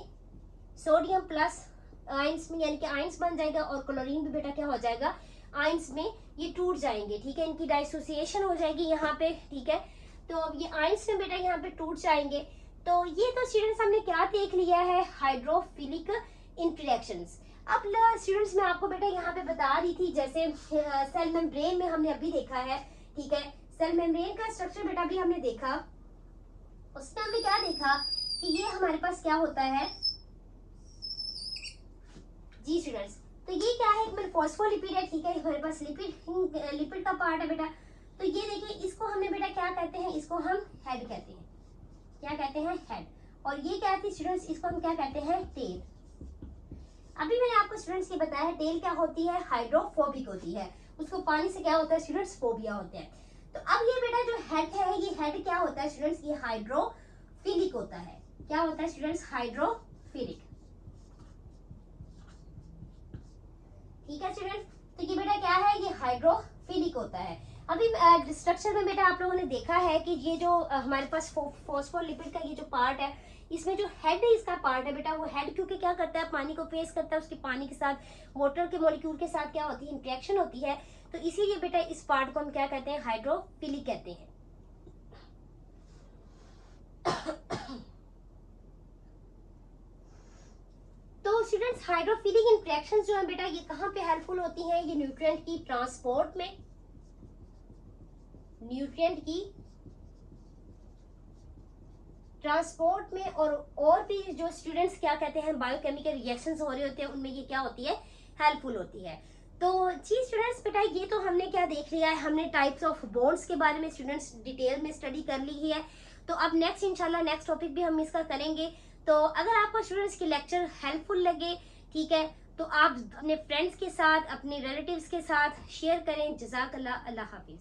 सोडियम प्लस आयंस में, यानी कि आयंस बन जाएगा, और क्लोरीन भी बेटा क्या हो जाएगा, आयंस में ये टूट जाएंगे, ठीक है, इनकी डाइसोसिएशन हो जाएगी यहाँ पे, ठीक है। तो अब ये आयंस में बेटा यहाँ पे टूट जाएंगे। तो ये तो स्टूडेंट्स हमने क्या देख लिया है, हाइड्रोफिलिक इंटरेक्शंस। अब स्टूडेंट्स मैं आपको बेटा यहाँ पे बता रही थी, जैसे सेल मेम्ब्रेन में हमने अभी देखा है, ठीक है, सेल मेम्ब्रेन का स्ट्रक्चर बेटा भी हमने देखा, उसमें हमने क्या देखा कि ये हमारे पास क्या होता है जी स्टूडेंट्स, तो ये क्या है, एक फॉस्फोलिपिड है, ठीक है, हमारे पास लिपिड का पार्ट है बेटा। तो ये देखिए इसको हमने बेटा क्या कहते हैं, इसको हम हेड कहते हैं, क्या कहते हैं, हेड। और ये क्या थी स्टूडेंट्स, इसको हम क्या कहते हैं, टेल। अभी मैंने आपको स्टूडेंट्स ये बताया है टेल क्या होती है, हाइड्रोफोबिक होती है, उसको पानी से क्या होता है स्टूडेंट्स, फोबिया होता है। तो अब ये बेटा जो हेड है, ये हेड क्या होता है स्टूडेंट्स, ये हाइड्रोफिलिक होता है, क्या होता है स्टूडेंट्स, हाइड्रोफिलिक, ठीक है स्टूडेंट्स। तो ये बेटा क्या है, ये हाइड्रोफिलिक होता है। अभी स्ट्रक्चर में बेटा आप लोगों ने देखा है कि ये जो हमारे पास फॉस्फोलिपिड का ये जो पार्ट है, इसमें जो हेड है इसका पार्ट है बेटा, वो हेड क्योंकि क्या करता है, पानी को फेस करता है, उसके पानी के साथ वाटर के मॉलिक्यूल के साथ क्या होती है, इंटरेक्शन होती है, तो इसीलिए बेटा इस पार्ट को हम क्या कहते हैं, हाइड्रोफिलिक कहते हैं। तो स्टूडेंट्स हाइड्रोफिलिक इंटरेक्शंस जो है बेटा ये कहाँ पे हेल्पफुल होती हैं, ये न्यूट्रिएंट की ट्रांसपोर्ट में, न्यूट्रिएंट की ट्रांसपोर्ट में, और भी जो स्टूडेंट्स क्या कहते हैं बायोकेमिकल रिएक्शंस हो रहे होते हैं उनमें ये क्या होती है, हेल्पफुल होती है। तो जी स्टूडेंट्स बेटा ये तो हमने क्या देख लिया है, हमने टाइप्स ऑफ बॉन्ड्स के बारे में स्टूडेंट्स डिटेल में स्टडी कर ली है। तो अब नेक्स्ट इंशाल्लाह नेक्स्ट टॉपिक भी हम इसका करेंगे। तो अगर आपको स्टूडेंट्स की लेक्चर हेल्पफुल लगे, ठीक है, तो आप अपने फ्रेंड्स के साथ, अपने रिलेटिव्स के साथ शेयर करें। जज़ाकल्लाह, अल्लाह हाफिज।